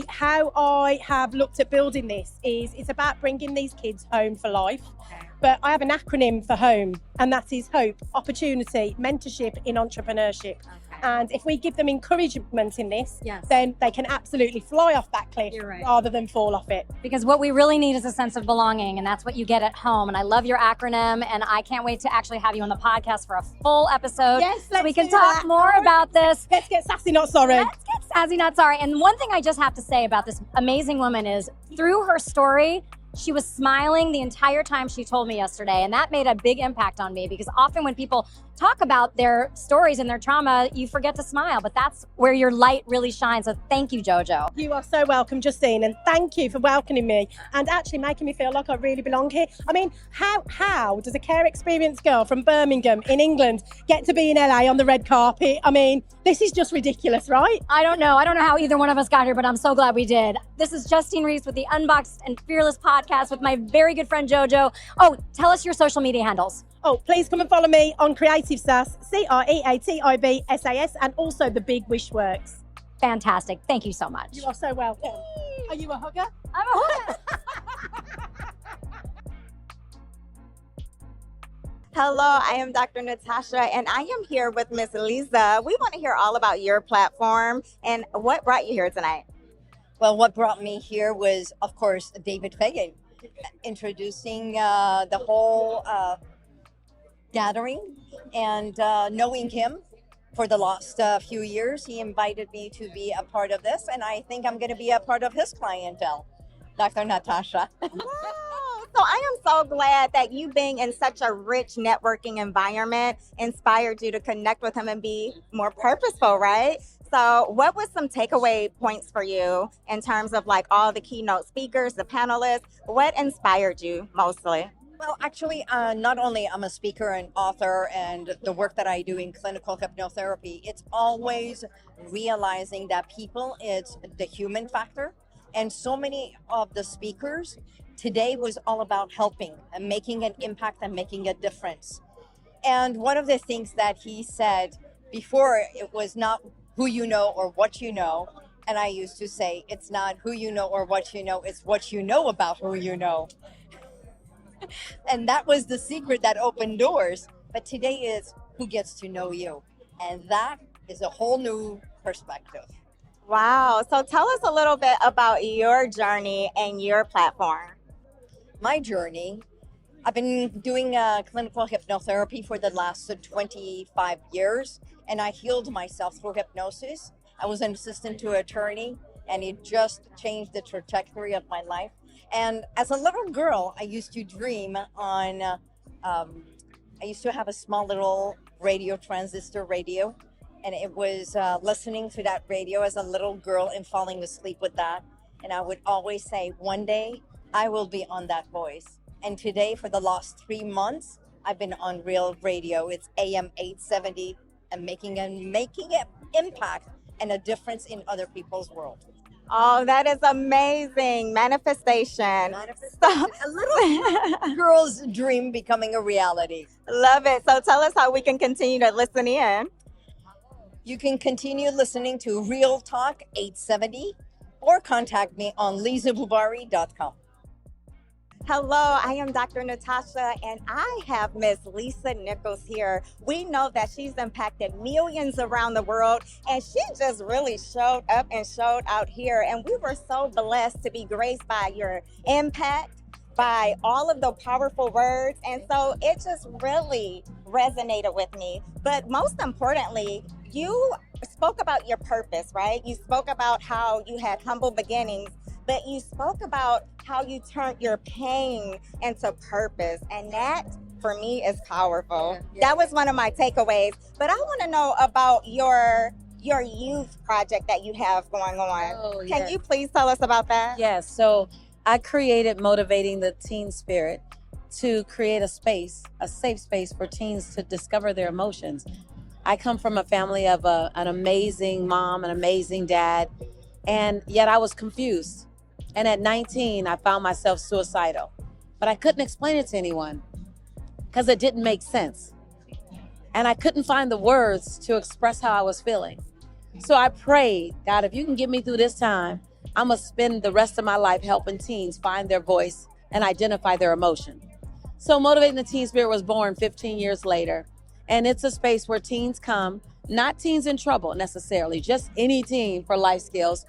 how I have looked at building this is it's about bringing these kids home for life. But I have an acronym for HOME, and that is hope, opportunity, mentorship in entrepreneurship. And if we give them encouragement in this, then they can absolutely fly off that cliff rather than fall off it. Because what we really need is a sense of belonging, and that's what you get at home. And I love your acronym, and I can't wait to actually have you on the podcast for a full episode. Yes, so we can talk more about this. Let's get sassy, not sorry. Let's get sassy, not sorry. And one thing I just have to say about this amazing woman is, through her story, she was smiling the entire time she told me yesterday, and that made a big impact on me, because often when people talk about their stories and their trauma, you forget to smile, but that's where your light really shines. So thank you, Jojo. You are so welcome, Justine, and thank you for welcoming me and actually making me feel like I really belong here. I mean, how does a care experienced girl from Birmingham in England get to be in LA on the red carpet? I mean, this is just ridiculous, right? I don't know how either one of us got here, but I'm so glad we did. This is Justine Reiss with the Unboxed and Fearless podcast with my very good friend Jojo. Oh, tell us your social media handles. Oh, please come and follow me on Creative SAS, Creativ SAS, and also the Big Wish Works. Fantastic. Thank you so much. You are so welcome. Are you a hugger? I'm a hugger. Hello, I am Dr. Natasha, and I am here with Miss Lisa. We want to hear all about your platform and what brought you here tonight. Well, what brought me here was, of course, David Fagan introducing the whole gathering, and knowing him for the last few years, he invited me to be a part of this, and I think I'm going to be a part of his clientele, Dr. Natasha. Wow, So I am so glad that you being in such a rich networking environment inspired you to connect with him and be more purposeful, right? So what was some takeaway points for you in terms of like all the keynote speakers, the panelists? What inspired you mostly? Well, actually, not only I'm a speaker and author, and the work that I do in clinical hypnotherapy, it's always realizing that people, it's the human factor. And so many of the speakers today was all about helping and making an impact and making a difference. And one of the things that he said before, it was not who you know or what you know. And I used to say, it's not who you know or what you know, it's what you know about who you know. And that was the secret that opened doors. But today is who gets to know you. And that is a whole new perspective. Wow. So tell us a little bit about your journey and your platform. My journey, I've been doing clinical hypnotherapy for the last 25 years, and I healed myself through hypnosis. I was an assistant to an attorney, and it just changed the trajectory of my life. And as a little girl, I used to dream on, I used to have a small little radio, transistor radio, and it was listening to that radio as a little girl and falling asleep with that. And I would always say, one day I will be on that voice. And today, for the last 3 months, I've been on real radio. It's AM 870 and making an impact and a difference in other people's world. Oh, that is amazing. Manifestation. A little girl's dream becoming a reality. Love it. So tell us how we can continue to listen in. You can continue listening to Real Talk 870 or contact me on lizabubari.com. Hello, I am Dr. Natasha, and I have Miss Lisa Nichols here. We know that she's impacted millions around the world, and she just really showed up and showed out here. And we were so blessed to be graced by your impact, by all of the powerful words. And so it just really resonated with me. But most importantly, you spoke about your purpose, right? You spoke about how you had humble beginnings, but you spoke about how you turned your pain into purpose. And that, for me, is powerful. That was one of my takeaways. But I want to know about your youth project that you have going on. Oh, Can yes. you please tell us about that? Yes. So I created Motivating the Teen Spirit to create a space, a safe space for teens to discover their emotions. I come from a family of an amazing mom, an amazing dad, and yet I was confused. And at 19, I found myself suicidal. But I couldn't explain it to anyone because it didn't make sense. And I couldn't find the words to express how I was feeling. So I prayed, God, if you can get me through this time, I'm going to spend the rest of my life helping teens find their voice and identify their emotion. So Motivating the Teen Spirit was born 15 years later. And it's a space where teens come, not teens in trouble necessarily, just any teen for life skills.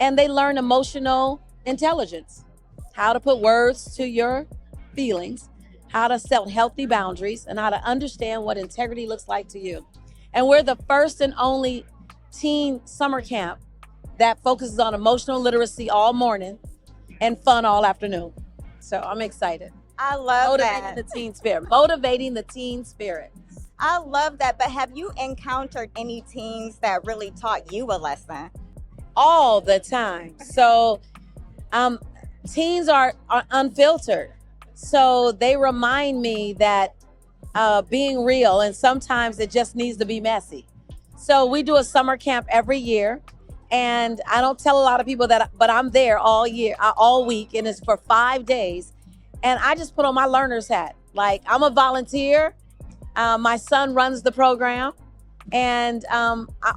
And they learn emotional intelligence, how to put words to your feelings, how to set healthy boundaries, and how to understand what integrity looks like to you. And we're the first and only teen summer camp that focuses on emotional literacy all morning and fun all afternoon. So I'm excited. I love that. Motivating the teen spirit. Motivating the teen spirit. I love that. But have you encountered any teens that really taught you a lesson? All the time. So teens are unfiltered. So they remind me that being real, and sometimes it just needs to be messy. So we do a summer camp every year. And I don't tell a lot of people that, but I'm there all year, all week, and it's for 5 days. And I just put on my learner's hat. Like, I'm a volunteer. My son runs the program. And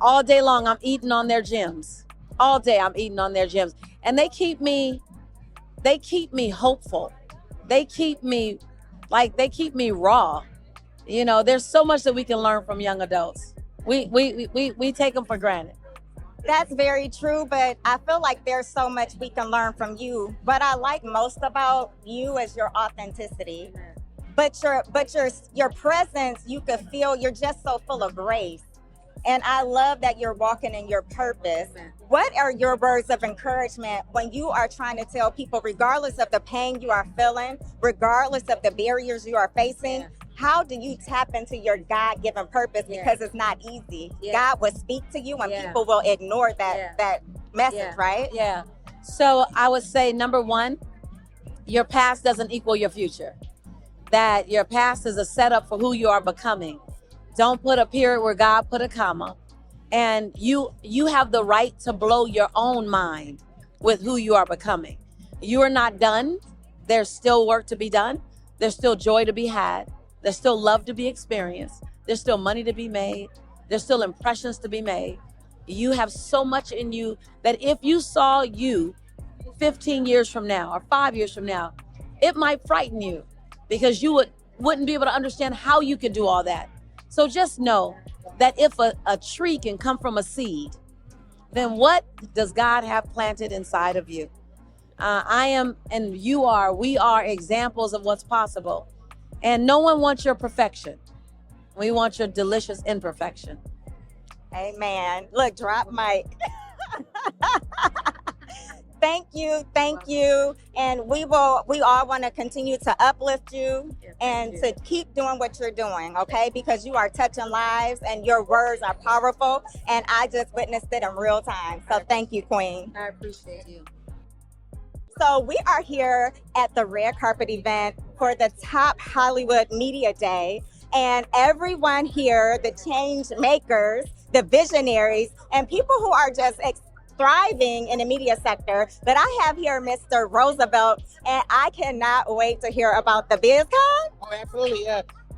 all day long, I'm eating on their gyms. All day, I'm eating on their gyms. And they keep me hopeful. They keep me raw. You know, there's so much that we can learn from young adults. We take them for granted. That's very true, but I feel like there's so much we can learn from you. What I like most about you is your authenticity. But your presence, you could feel you're just so full of grace. And I love that you're walking in your purpose. What are your words of encouragement when you are trying to tell people, regardless of the pain you are feeling, regardless of the barriers you are facing, how do you tap into your God-given purpose? Because it's not easy. God will speak to you and people will ignore that message, right? Yeah. So I would say, number one, your past doesn't equal your future. That your past is a setup for who you are becoming. Don't put a period where God put a comma. And you have the right to blow your own mind with who you are becoming. You are not done. There's still work to be done. There's still joy to be had. There's still love to be experienced. There's still money to be made. There's still impressions to be made. You have so much in you that if you saw you 15 years from now or 5 years from now, it might frighten you because you wouldn't be able to understand how you could do all that. So just know that if a tree can come from a seed, then what does God have planted inside of you? I am, and you are, we are examples of what's possible. And no one wants your perfection. We want your delicious imperfection. Amen. Look, drop mic. Thank you. And we all want to continue to uplift you and to keep doing what you're doing, okay? Because you are touching lives and your words are powerful. And I just witnessed it in real time. So thank you, Queen. I appreciate you. So we are here at the red carpet event for the Top Hollywood Media Day. And everyone here, the change makers, the visionaries, and people who are just thriving in the media sector. But I have here Mr. Roosevelt, and I cannot wait to hear about the BizCon. Oh, absolutely.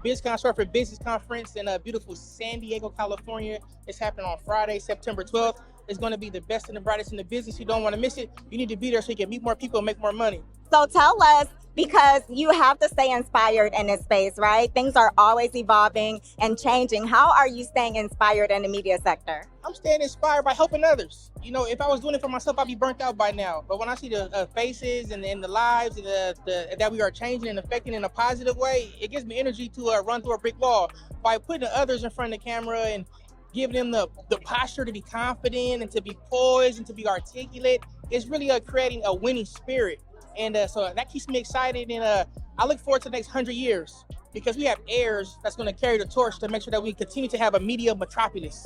BizCon short for Business Conference in beautiful San Diego, California. It's happening on Friday, September 12th. It's going to be the best and the brightest in the business. You don't want to miss it. You need to be there so you can meet more people and make more money. So tell us, because you have to stay inspired in this space, right? Things are always evolving and changing. How are you staying inspired in the media sector? I'm staying inspired by helping others. You know, if I was doing it for myself, I'd be burnt out by now. But when I see the faces and the lives and that we are changing and affecting in a positive way, it gives me energy to run through a brick wall. By putting others in front of the camera and giving them the posture to be confident and to be poised and to be articulate, it's really creating a winning spirit. And so that keeps me excited, and I look forward to the next 100 years because we have heirs that's going to carry the torch to make sure that we continue to have a media metropolis.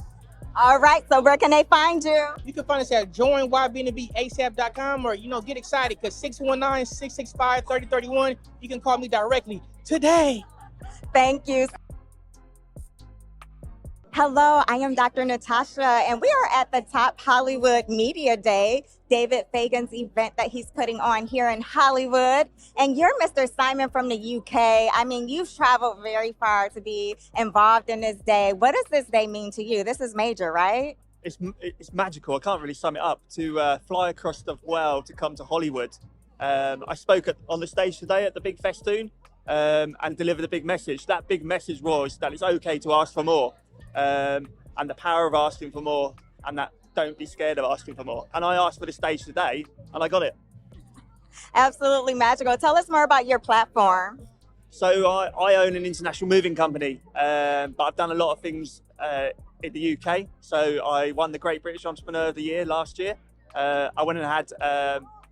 All right, so where can they find you? You can find us at joinybnbasap.com, or, get excited because 619-665-3031. You can call me directly today. Thank you. Hello, I am Dr. Natasha, and we are at the Top Hollywood Media Day, David Fagan's event that he's putting on here in Hollywood. And you're Mr. Simon from the UK. I mean, you've traveled very far to be involved in this day. What does this day mean to you? This is major, right? It's magical. I can't really sum it up. To fly across the world to come to Hollywood. I spoke on the stage today at the big Festoon and delivered a big message. That big message was that it's okay to ask for more. And the power of asking for more, and that don't be scared of asking for more. And I asked for the stage today, and I got it. Absolutely magical. Tell us more about your platform. So I own an international moving company, but I've done a lot of things in the UK. So I won the Great British Entrepreneur of the Year last year. I went and had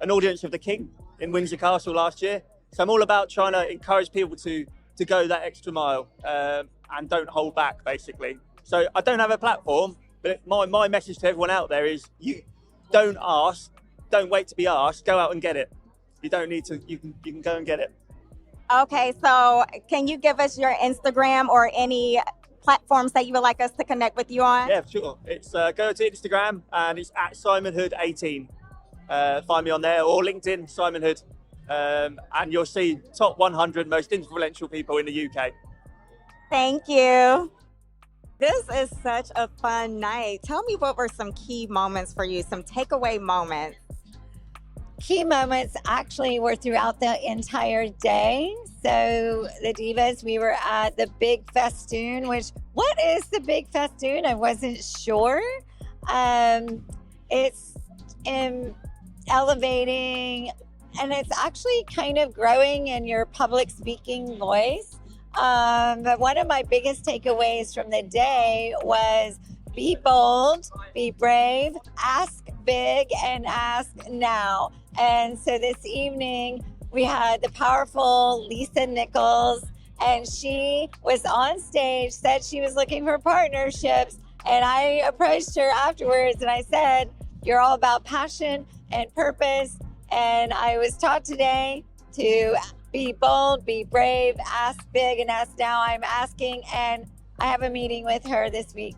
an audience of the King in Windsor Castle last year. So I'm all about trying to encourage people to go that extra mile and don't hold back, basically. So I don't have a platform, but my message to everyone out there is you don't ask, don't wait to be asked, go out and get it. You don't need to, you can go and get it. Okay, so can you give us your Instagram or any platforms that you would like us to connect with you on? Yeah, sure. It's go to Instagram and it's at SimonHood18. Find me on there, or LinkedIn, Simon Hood. And you'll see top 100 most influential people in the UK. Thank you. This is such a fun night. Tell me, what were some key moments for you, some takeaway moments? Key moments actually were throughout the entire day. So the Divas, we were at the Big Festoon, which, what is the Big Festoon? I wasn't sure. It's elevating, and it's actually kind of growing in your public speaking voice. But one of my biggest takeaways from the day was be bold, be brave, ask big and ask now. And so this evening we had the powerful Lisa Nichols, and she was on stage, said she was looking for partnerships. And I approached her afterwards and I said, you're all about passion and purpose. And I was taught today to be bold, be brave, ask big and ask now. I'm asking, and I have a meeting with her this week.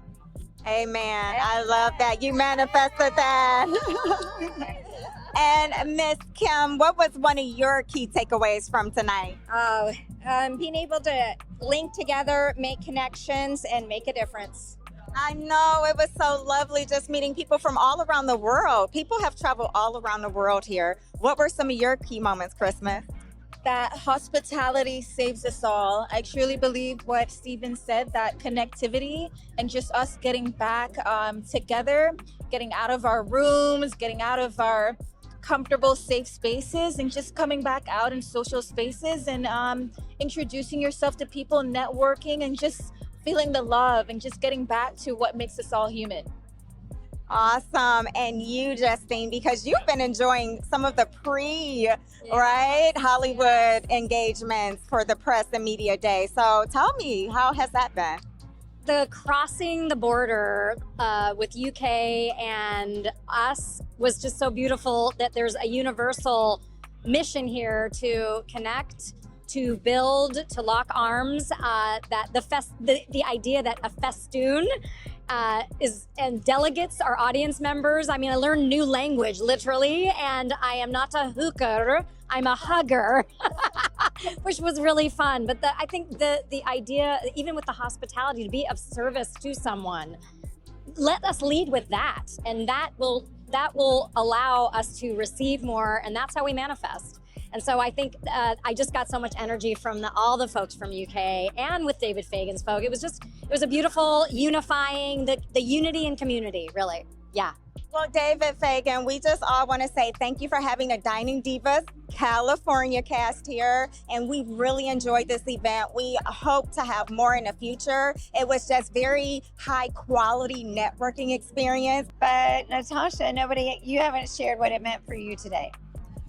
Amen. I love that. You manifested that. And Miss Kim, what was one of your key takeaways from tonight? Being able to link together, make connections, and make a difference. I know, it was so lovely just meeting people from all around the world. People have traveled all around the world here. What were some of your key moments, Christmas? That hospitality saves us all. I truly believe what Stephen said, that connectivity and just us getting back together, getting out of our rooms, getting out of our comfortable, safe spaces, and just coming back out in social spaces and introducing yourself to people, networking, and just feeling the love and just getting back to what makes us all human. Awesome. And you, Justine, because you've been enjoying some of the Hollywood engagements for the press and media day. So tell me, how has that been? The crossing the border with UK and us was just so beautiful, that there's a universal mission here to connect, to build, to lock arms, that the idea that a festoon is, and delegates are audience members. I mean, I learned new language, literally, and I am not a hooker, I'm a hugger, which was really fun. But I think the idea, even with the hospitality, to be of service to someone, let us lead with that, and that will allow us to receive more, and that's how we manifest. And so I think I just got so much energy from all the folks from UK and with David Fagan's folk. It was a beautiful unifying, the unity and community, really. Yeah. Well, David Fagan, we just all want to say thank you for having the Dining Divas California cast here. And we really enjoyed this event. We hope to have more in the future. It was just very high quality networking experience. But Natasha, you haven't shared what it meant for you today.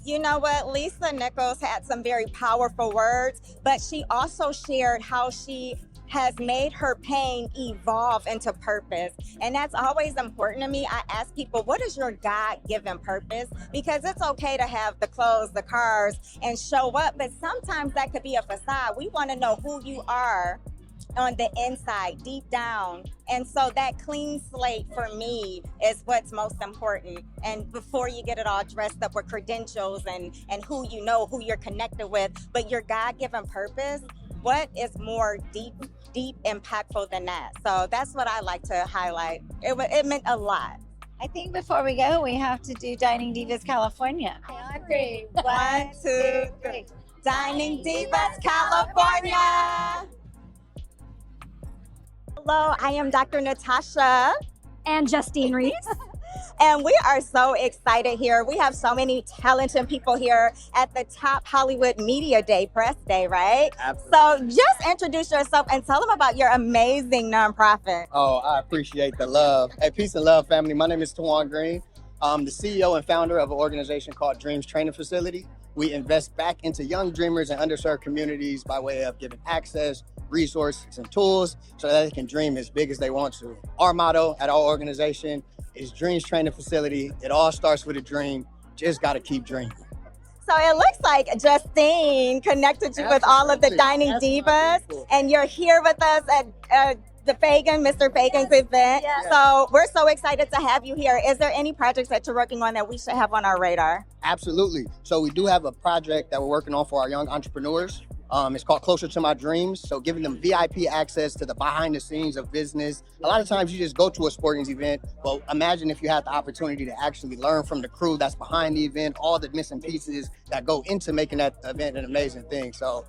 You know what? Lisa Nichols had some very powerful words, but she also shared how she has made her pain evolve into purpose. And that's always important to me. I ask people, what is your God-given purpose? Because it's okay to have the clothes, the cars, and show up, but sometimes that could be a facade. We want to know who you are on the inside, deep down. And so that clean slate for me is what's most important. And before you get it all dressed up with credentials and who you know, who you're connected with, but your God-given purpose, what is more deep, impactful than that? So that's what I like to highlight. It meant a lot. I think before we go, we have to do Dining Divas California. I agree. 1, 2, 3. Dining Divas California. Hello, I am Dr. Natasha. And Justine Reiss. And we are so excited here. We have so many talented people here at the Top Hollywood Media Day, Press Day, right? Absolutely. So just introduce yourself and tell them about your amazing nonprofit. Oh, I appreciate the love. Hey, peace and love, family. My name is Tawan Green. I'm the CEO and founder of an organization called Dreams Training Facility. We invest back into young dreamers and underserved communities by way of giving access, resources, and tools so that they can dream as big as they want to. Our motto at our organization is Dreams Training Facility. It all starts with a dream. Just got to keep dreaming. So it looks like Justine connected you with all of the Dining Divas, and you're here with us at the Mr. Fagan's event. Yes. So we're so excited to have you here. Is there any projects that you're working on that we should have on our radar? Absolutely. So we do have a project that we're working on for our young entrepreneurs. It's called Closer to My Dreams. So giving them VIP access to the behind the scenes of business. A lot of times you just go to a sporting event, but imagine if you had the opportunity to actually learn from the crew that's behind the event, all the missing pieces that go into making that event an amazing thing. So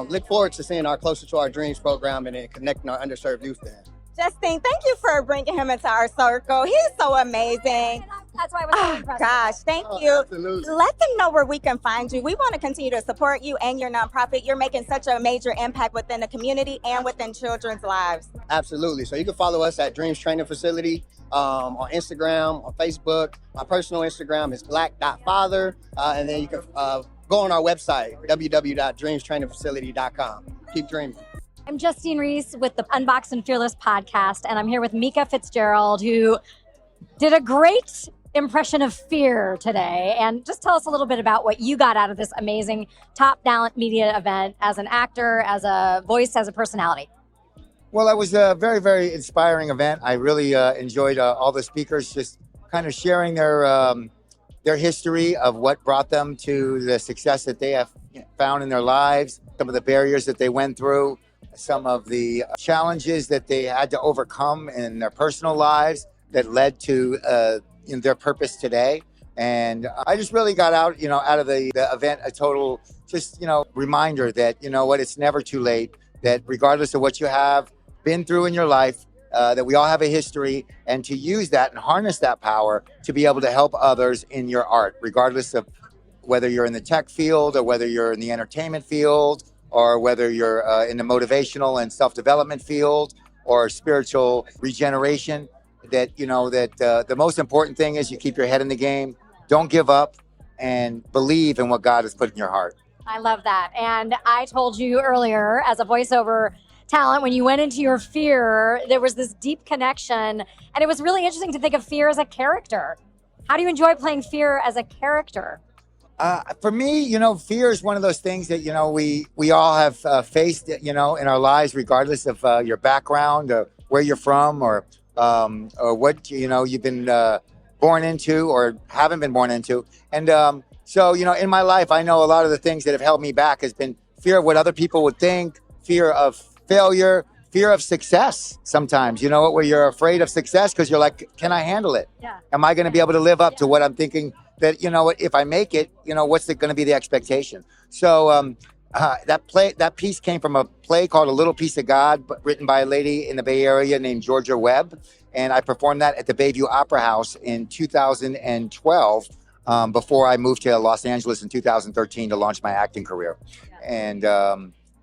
look forward to seeing our Closer to Our Dreams program and then connecting our underserved youth there. Justine, thank you for bringing him into our circle. He's so amazing. That's why I was so impressed. Gosh, thank you. Absolutely. Let them know where we can find you. We want to continue to support you and your nonprofit. You're making such a major impact within the community and within children's lives. Absolutely. So you can follow us at Dreams Training Facility. on Instagram, on Facebook. My personal Instagram is black.father. And then you can go on our website, www.dreamstrainingfacility.com. Keep dreaming. I'm Justine Reiss with the Unboxed and Fearless podcast, and I'm here with Mika Fitzgerald, who did a great impression of fear today. And just tell us a little bit about what you got out of this amazing Top Talent Media event as an actor, as a voice, as a personality. Well, it was a very, very inspiring event. I really enjoyed all the speakers just kind of sharing their history of what brought them to the success that they have found in their lives, some of the barriers that they went through, some of the challenges that they had to overcome in their personal lives that led to their purpose today. And I just really got out of the event a total reminder that, it's never too late, that regardless of what you have been through in your life, that we all have a history, and to use that and harness that power to be able to help others in your art, regardless of whether you're in the tech field or whether you're in the entertainment field or whether you're in the motivational and self-development field or spiritual regeneration. That the most important thing is you keep your head in the game, don't give up, and believe in what God has put in your heart. I love that. And I told you earlier, as a voiceover talent, when you went into your fear, there was this deep connection. And it was really interesting to think of fear as a character. How do you enjoy playing fear as a character? For me, fear is one of those things that, we all have faced, in our lives, regardless of your background or where you're from or what, you've been born into or haven't been born into. And so, in my life, I know a lot of the things that have held me back has been fear of what other people would think, fear of failure, fear of success sometimes, where you're afraid of success because you're like, can I handle it? Yeah. Am I going to be able to live up to what I'm thinking that, if I make it, what's going to be the expectation? So that piece came from a play called A Little Piece of God, written by a lady in the Bay Area named Georgia Webb. And I performed that at the Bayview Opera House in 2012 before I moved to Los Angeles in 2013 to launch my acting career. And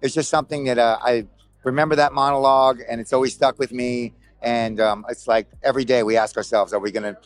it's just something that I remember that monologue, and it's always stuck with me. And it's like every day we ask ourselves, are we gonna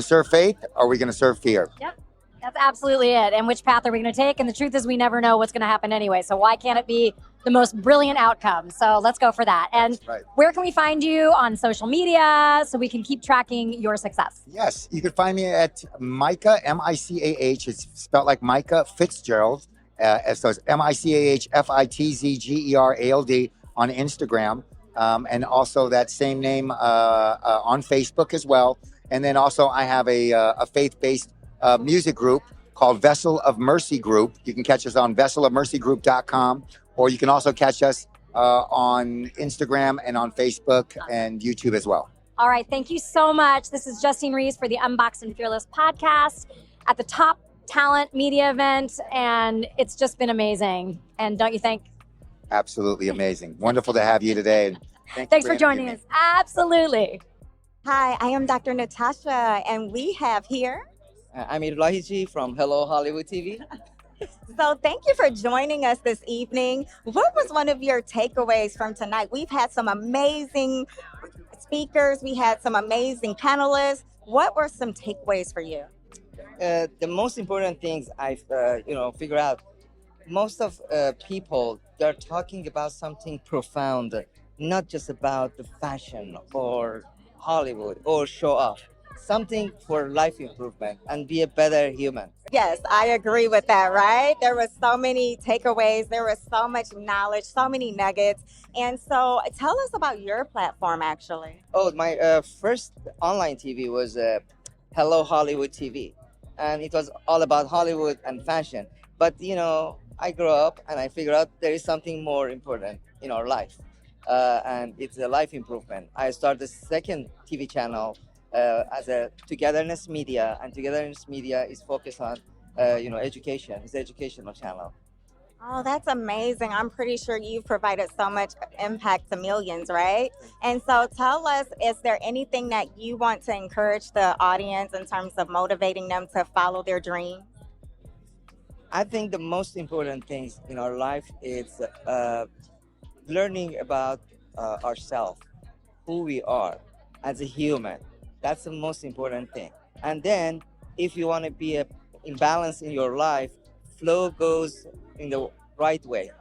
serve faith or are we gonna serve fear? Yep. That's absolutely it. And which path are we going to take? And the truth is we never know what's going to happen anyway. So why can't it be the most brilliant outcome? So let's go for that. And right. Where can we find you on social media so we can keep tracking your success? Yes, you can find me at Micah, M-I-C-A-H. It's spelled like Micah Fitzgerald. So it's MICAHFITZGERALD on Instagram. And also that same name on Facebook as well. And then also I have a faith-based music group called Vessel of Mercy Group. You can catch us on vesselofmercygroup.com, or you can also catch us on Instagram and on Facebook and YouTube as well. All right. Thank you so much. This is Justine Reiss for the Unboxed and Fearless podcast at the Top Talent Media event. And it's just been amazing. And don't you think? Absolutely amazing. Wonderful to have you today. Thanks for joining us. Absolutely. Hi, I am Dr. Natasha, and we have here. I'm Irlahichi from Hello Hollywood TV. So thank you for joining us this evening. What was one of your takeaways from tonight? We've had some amazing speakers. We had some amazing panelists. What were some takeaways for you? The most important things I've figured out, most of people, they're talking about something profound, not just about the fashion or Hollywood or show off. Something for life improvement and be a better human. Yes, I agree with that, right? There were so many takeaways. There was so much knowledge, so many nuggets. And so tell us about your platform, actually. Oh, my first online TV was Hello Hollywood TV. And it was all about Hollywood and fashion. But, I grew up and I figured out there is something more important in our life. And it's a life improvement. I started a second TV channel as a Togetherness Media, and Togetherness Media is focused on, education. It's an educational channel. Oh, that's amazing. I'm pretty sure you've provided so much impact to millions, right? And so tell us, is there anything that you want to encourage the audience in terms of motivating them to follow their dreams? I think the most important things in our life is learning about ourselves, who we are as a human, That's the most important thing. And then, if you want to be in balance in your life, flow goes in the right way.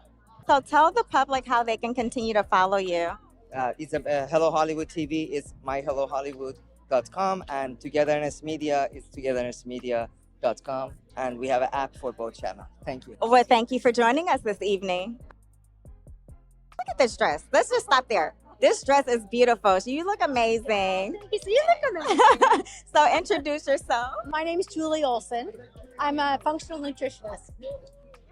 So tell the public how they can continue to follow you. It's Hello Hollywood TV. It's myhellohollywood.com, and Togetherness Media is togethernessmedia.com, and we have an app for both channels. Thank you. Well, thank you for joining us this evening. Look at this dress. Let's just stop there. This dress is beautiful. You look amazing. You look amazing. So introduce yourself. My name is Julie Olson. I'm a functional nutritionist.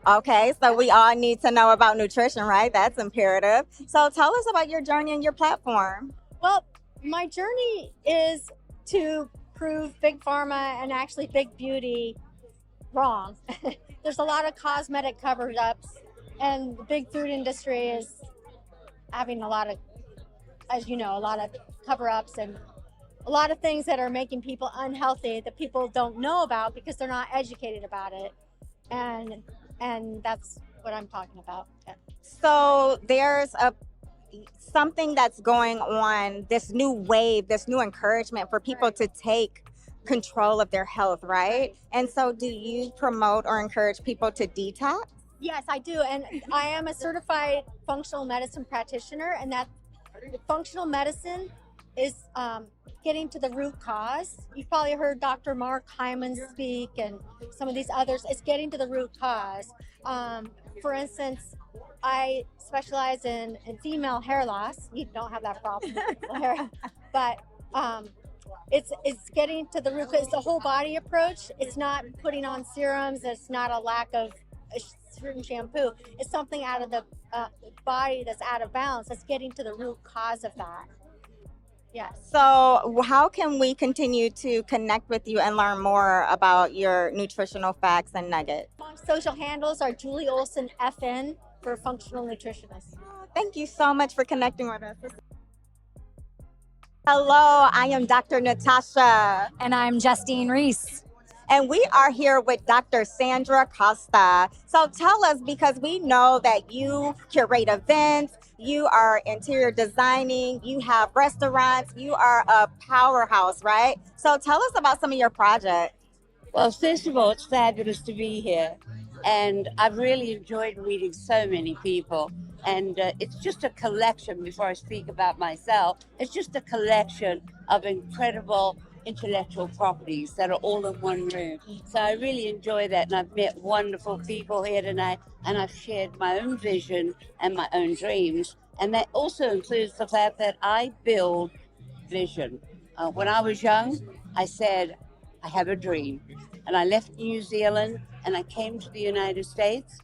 Okay, so we all need to know about nutrition, right? That's imperative. So tell us about your journey and your platform. Well, my journey is to prove Big Pharma and actually Big Beauty wrong. There's a lot of cosmetic cover-ups, and the big food industry is having a lot of, as you know, a lot of cover-ups and a lot of things that are making people unhealthy that people don't know about because they're not educated about it. And that's what I'm talking about. Yeah. So there's something that's going on, this new wave, this new encouragement for people to take control of their health, right? And so do you promote or encourage people to detox? Yes, I do. And I am a certified functional medicine practitioner, and that functional medicine is getting to the root cause. You've probably heard Dr. Mark Hyman speak and some of these others. It's getting to the root cause. For instance, I specialize in female hair loss. You don't have that problem, but it's getting to the root cause. It's a whole body approach. It's not putting on serums. It's not a lack of a certain shampoo. It's something out of the body that's out of balance. It's getting to the root cause of that. Yes. So how can we continue to connect with you and learn more about your nutritional facts and nuggets? My social handles are Julie Olson FN for functional nutritionist. Thank you so much for connecting with us. Hello, I am Dr. Natasha. And I'm Justine Reiss. And we are here with Dr. Sandra Costa. So tell us, because we know that you curate events, you are interior designing, you have restaurants, you are a powerhouse, right? So tell us about some of your projects. Well, first of all, it's fabulous to be here. And I've really enjoyed meeting so many people. And it's just a collection, before I speak about myself, it's just a collection of incredible intellectual properties that are all in one room. So I really enjoy that, and I've met wonderful people here tonight, and I've shared my own vision and my own dreams. And that also includes the fact that I build vision. When I was young, I said, I have a dream. And I left New Zealand and I came to the United States.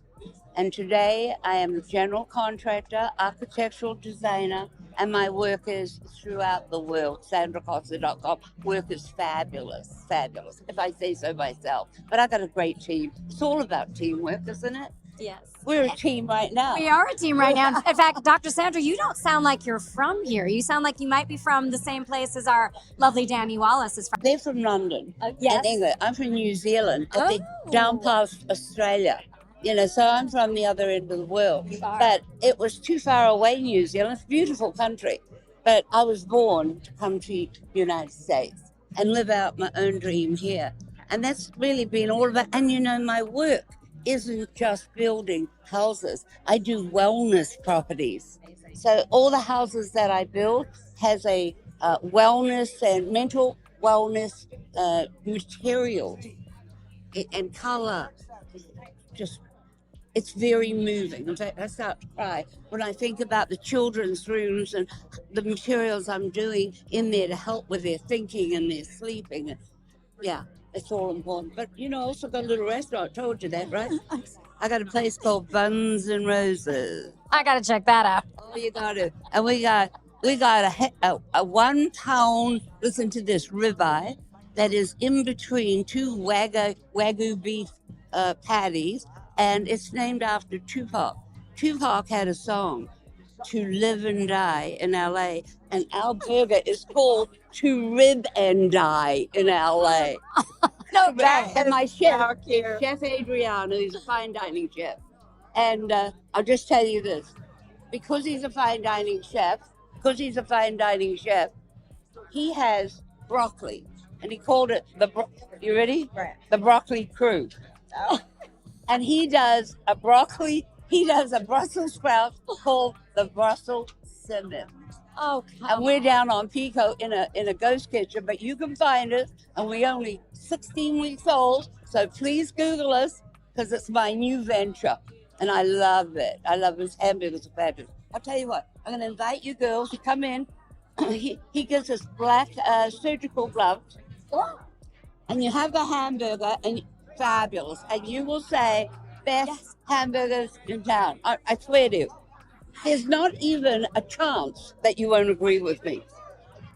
And today I am a general contractor, architectural designer, and my work is throughout the world. SandraCosta.com. Work is fabulous, fabulous, if I say so myself. But I got a great team. It's all about teamwork, isn't it? Yes. We're a team right now. We are a team right now. In fact, Dr. Sandra, you don't sound like you're from here. You sound like you might be from the same place as our lovely Danny Wallace is from. They're from London. Yes. And England. I'm from New Zealand, but they're down past Australia. You know, so I'm from the other end of the world. But it was too far away, New Zealand. It's a beautiful country. But I was born to come to the United States and live out my own dream here. And that's really been all about, and you know, my work isn't just building houses. I do wellness properties. So all the houses that I build has a wellness and mental wellness material and color. Just, it's very moving. In fact, I start to cry when I think about the children's rooms and the materials I'm doing in there to help with their thinking and their sleeping. Yeah, it's all important. But, you know, I also got a little restaurant. I told you that, right? I got a place called Buns and Roses. I got to check that out. Oh, you got to. And we got a 1 pound, listen to this, ribeye that is in between two Wagyu beef patties, and it's named after Tupac. Tupac had a song, To Live and Die, in LA, and our burger is called To Rib and Die in LA. No, and my chef, Chef Adriano, he's a fine dining chef. And I'll just tell you this, because he's a fine dining chef, he has broccoli, and he called it you ready? Right. The broccoli crew. Oh. And he does a Brussels sprout called the Brussels Simmons. Oh, and we're down on Pico in a ghost kitchen, but you can find us, and we're only 16 weeks old. So please Google us because it's my new venture, and I love it. I love his hamburgers are fabulous. I'll tell you what, I'm going to invite you girls to come in. he gives us black surgical gloves, and you have the hamburger, and fabulous, and you will say best hamburgers in town. I swear to you. There's not even a chance that you won't agree with me.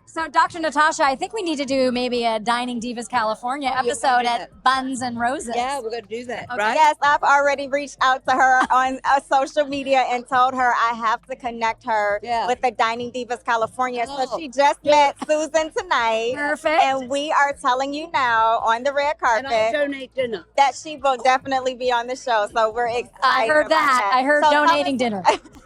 So, Dr. Natasha, I think we need to do maybe a Dining Divas California episode at Buns and Roses. Yeah, we're going to do that, Okay. right? Yes, I've already reached out to her on social media and told her I have to connect her with the Dining Divas California. So she just met Susan tonight. Perfect. And we are telling you now on the red carpet And I'll donate dinner. that she will definitely be on the show. So we're excited. I heard about that. I heard So tell donating us dinner.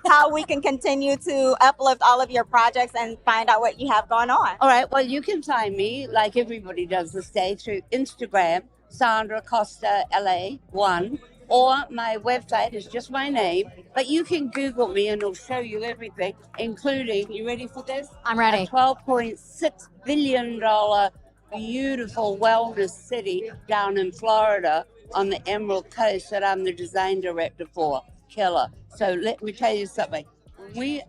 How we can continue to uplift all of your projects and find out what you have going on. All right, well, you can find me, like everybody does this day, through Instagram, Sandra Costa LA 1, or my website is just my name. But you can Google me and it'll show you everything, including, you ready for this? I'm ready. A $12.6 billion beautiful wellness city down in Florida on the Emerald Coast that I'm the design director for. Killer. So let me tell you something. When we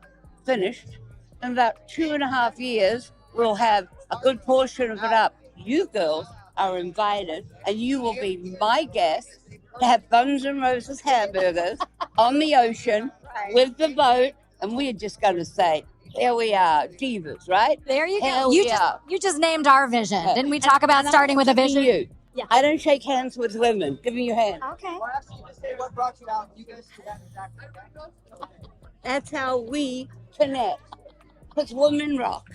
finished, in about 2.5 years, we'll have a good portion of it up. You girls are invited, and you will be my guests to have Buns and Roses hamburgers on the ocean with the boat, and we're just going to say, here we are, divas, right? There you Here go. we are. You just named our vision. Didn't we talk about And starting with a I'm talking to vision? you. Yeah. I don't shake hands with women. Give me your hand. Okay. What brought you out? You guys That's how we connect. Because women rock.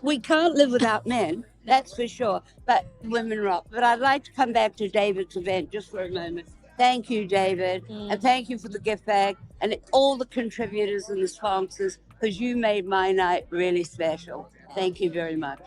We can't live without men, that's for sure. But women rock. But I'd like to come back to David's event just for a moment. Thank you, David. And thank you for the gift bag and all the contributors and the sponsors, because you made my night really special. Thank you very much.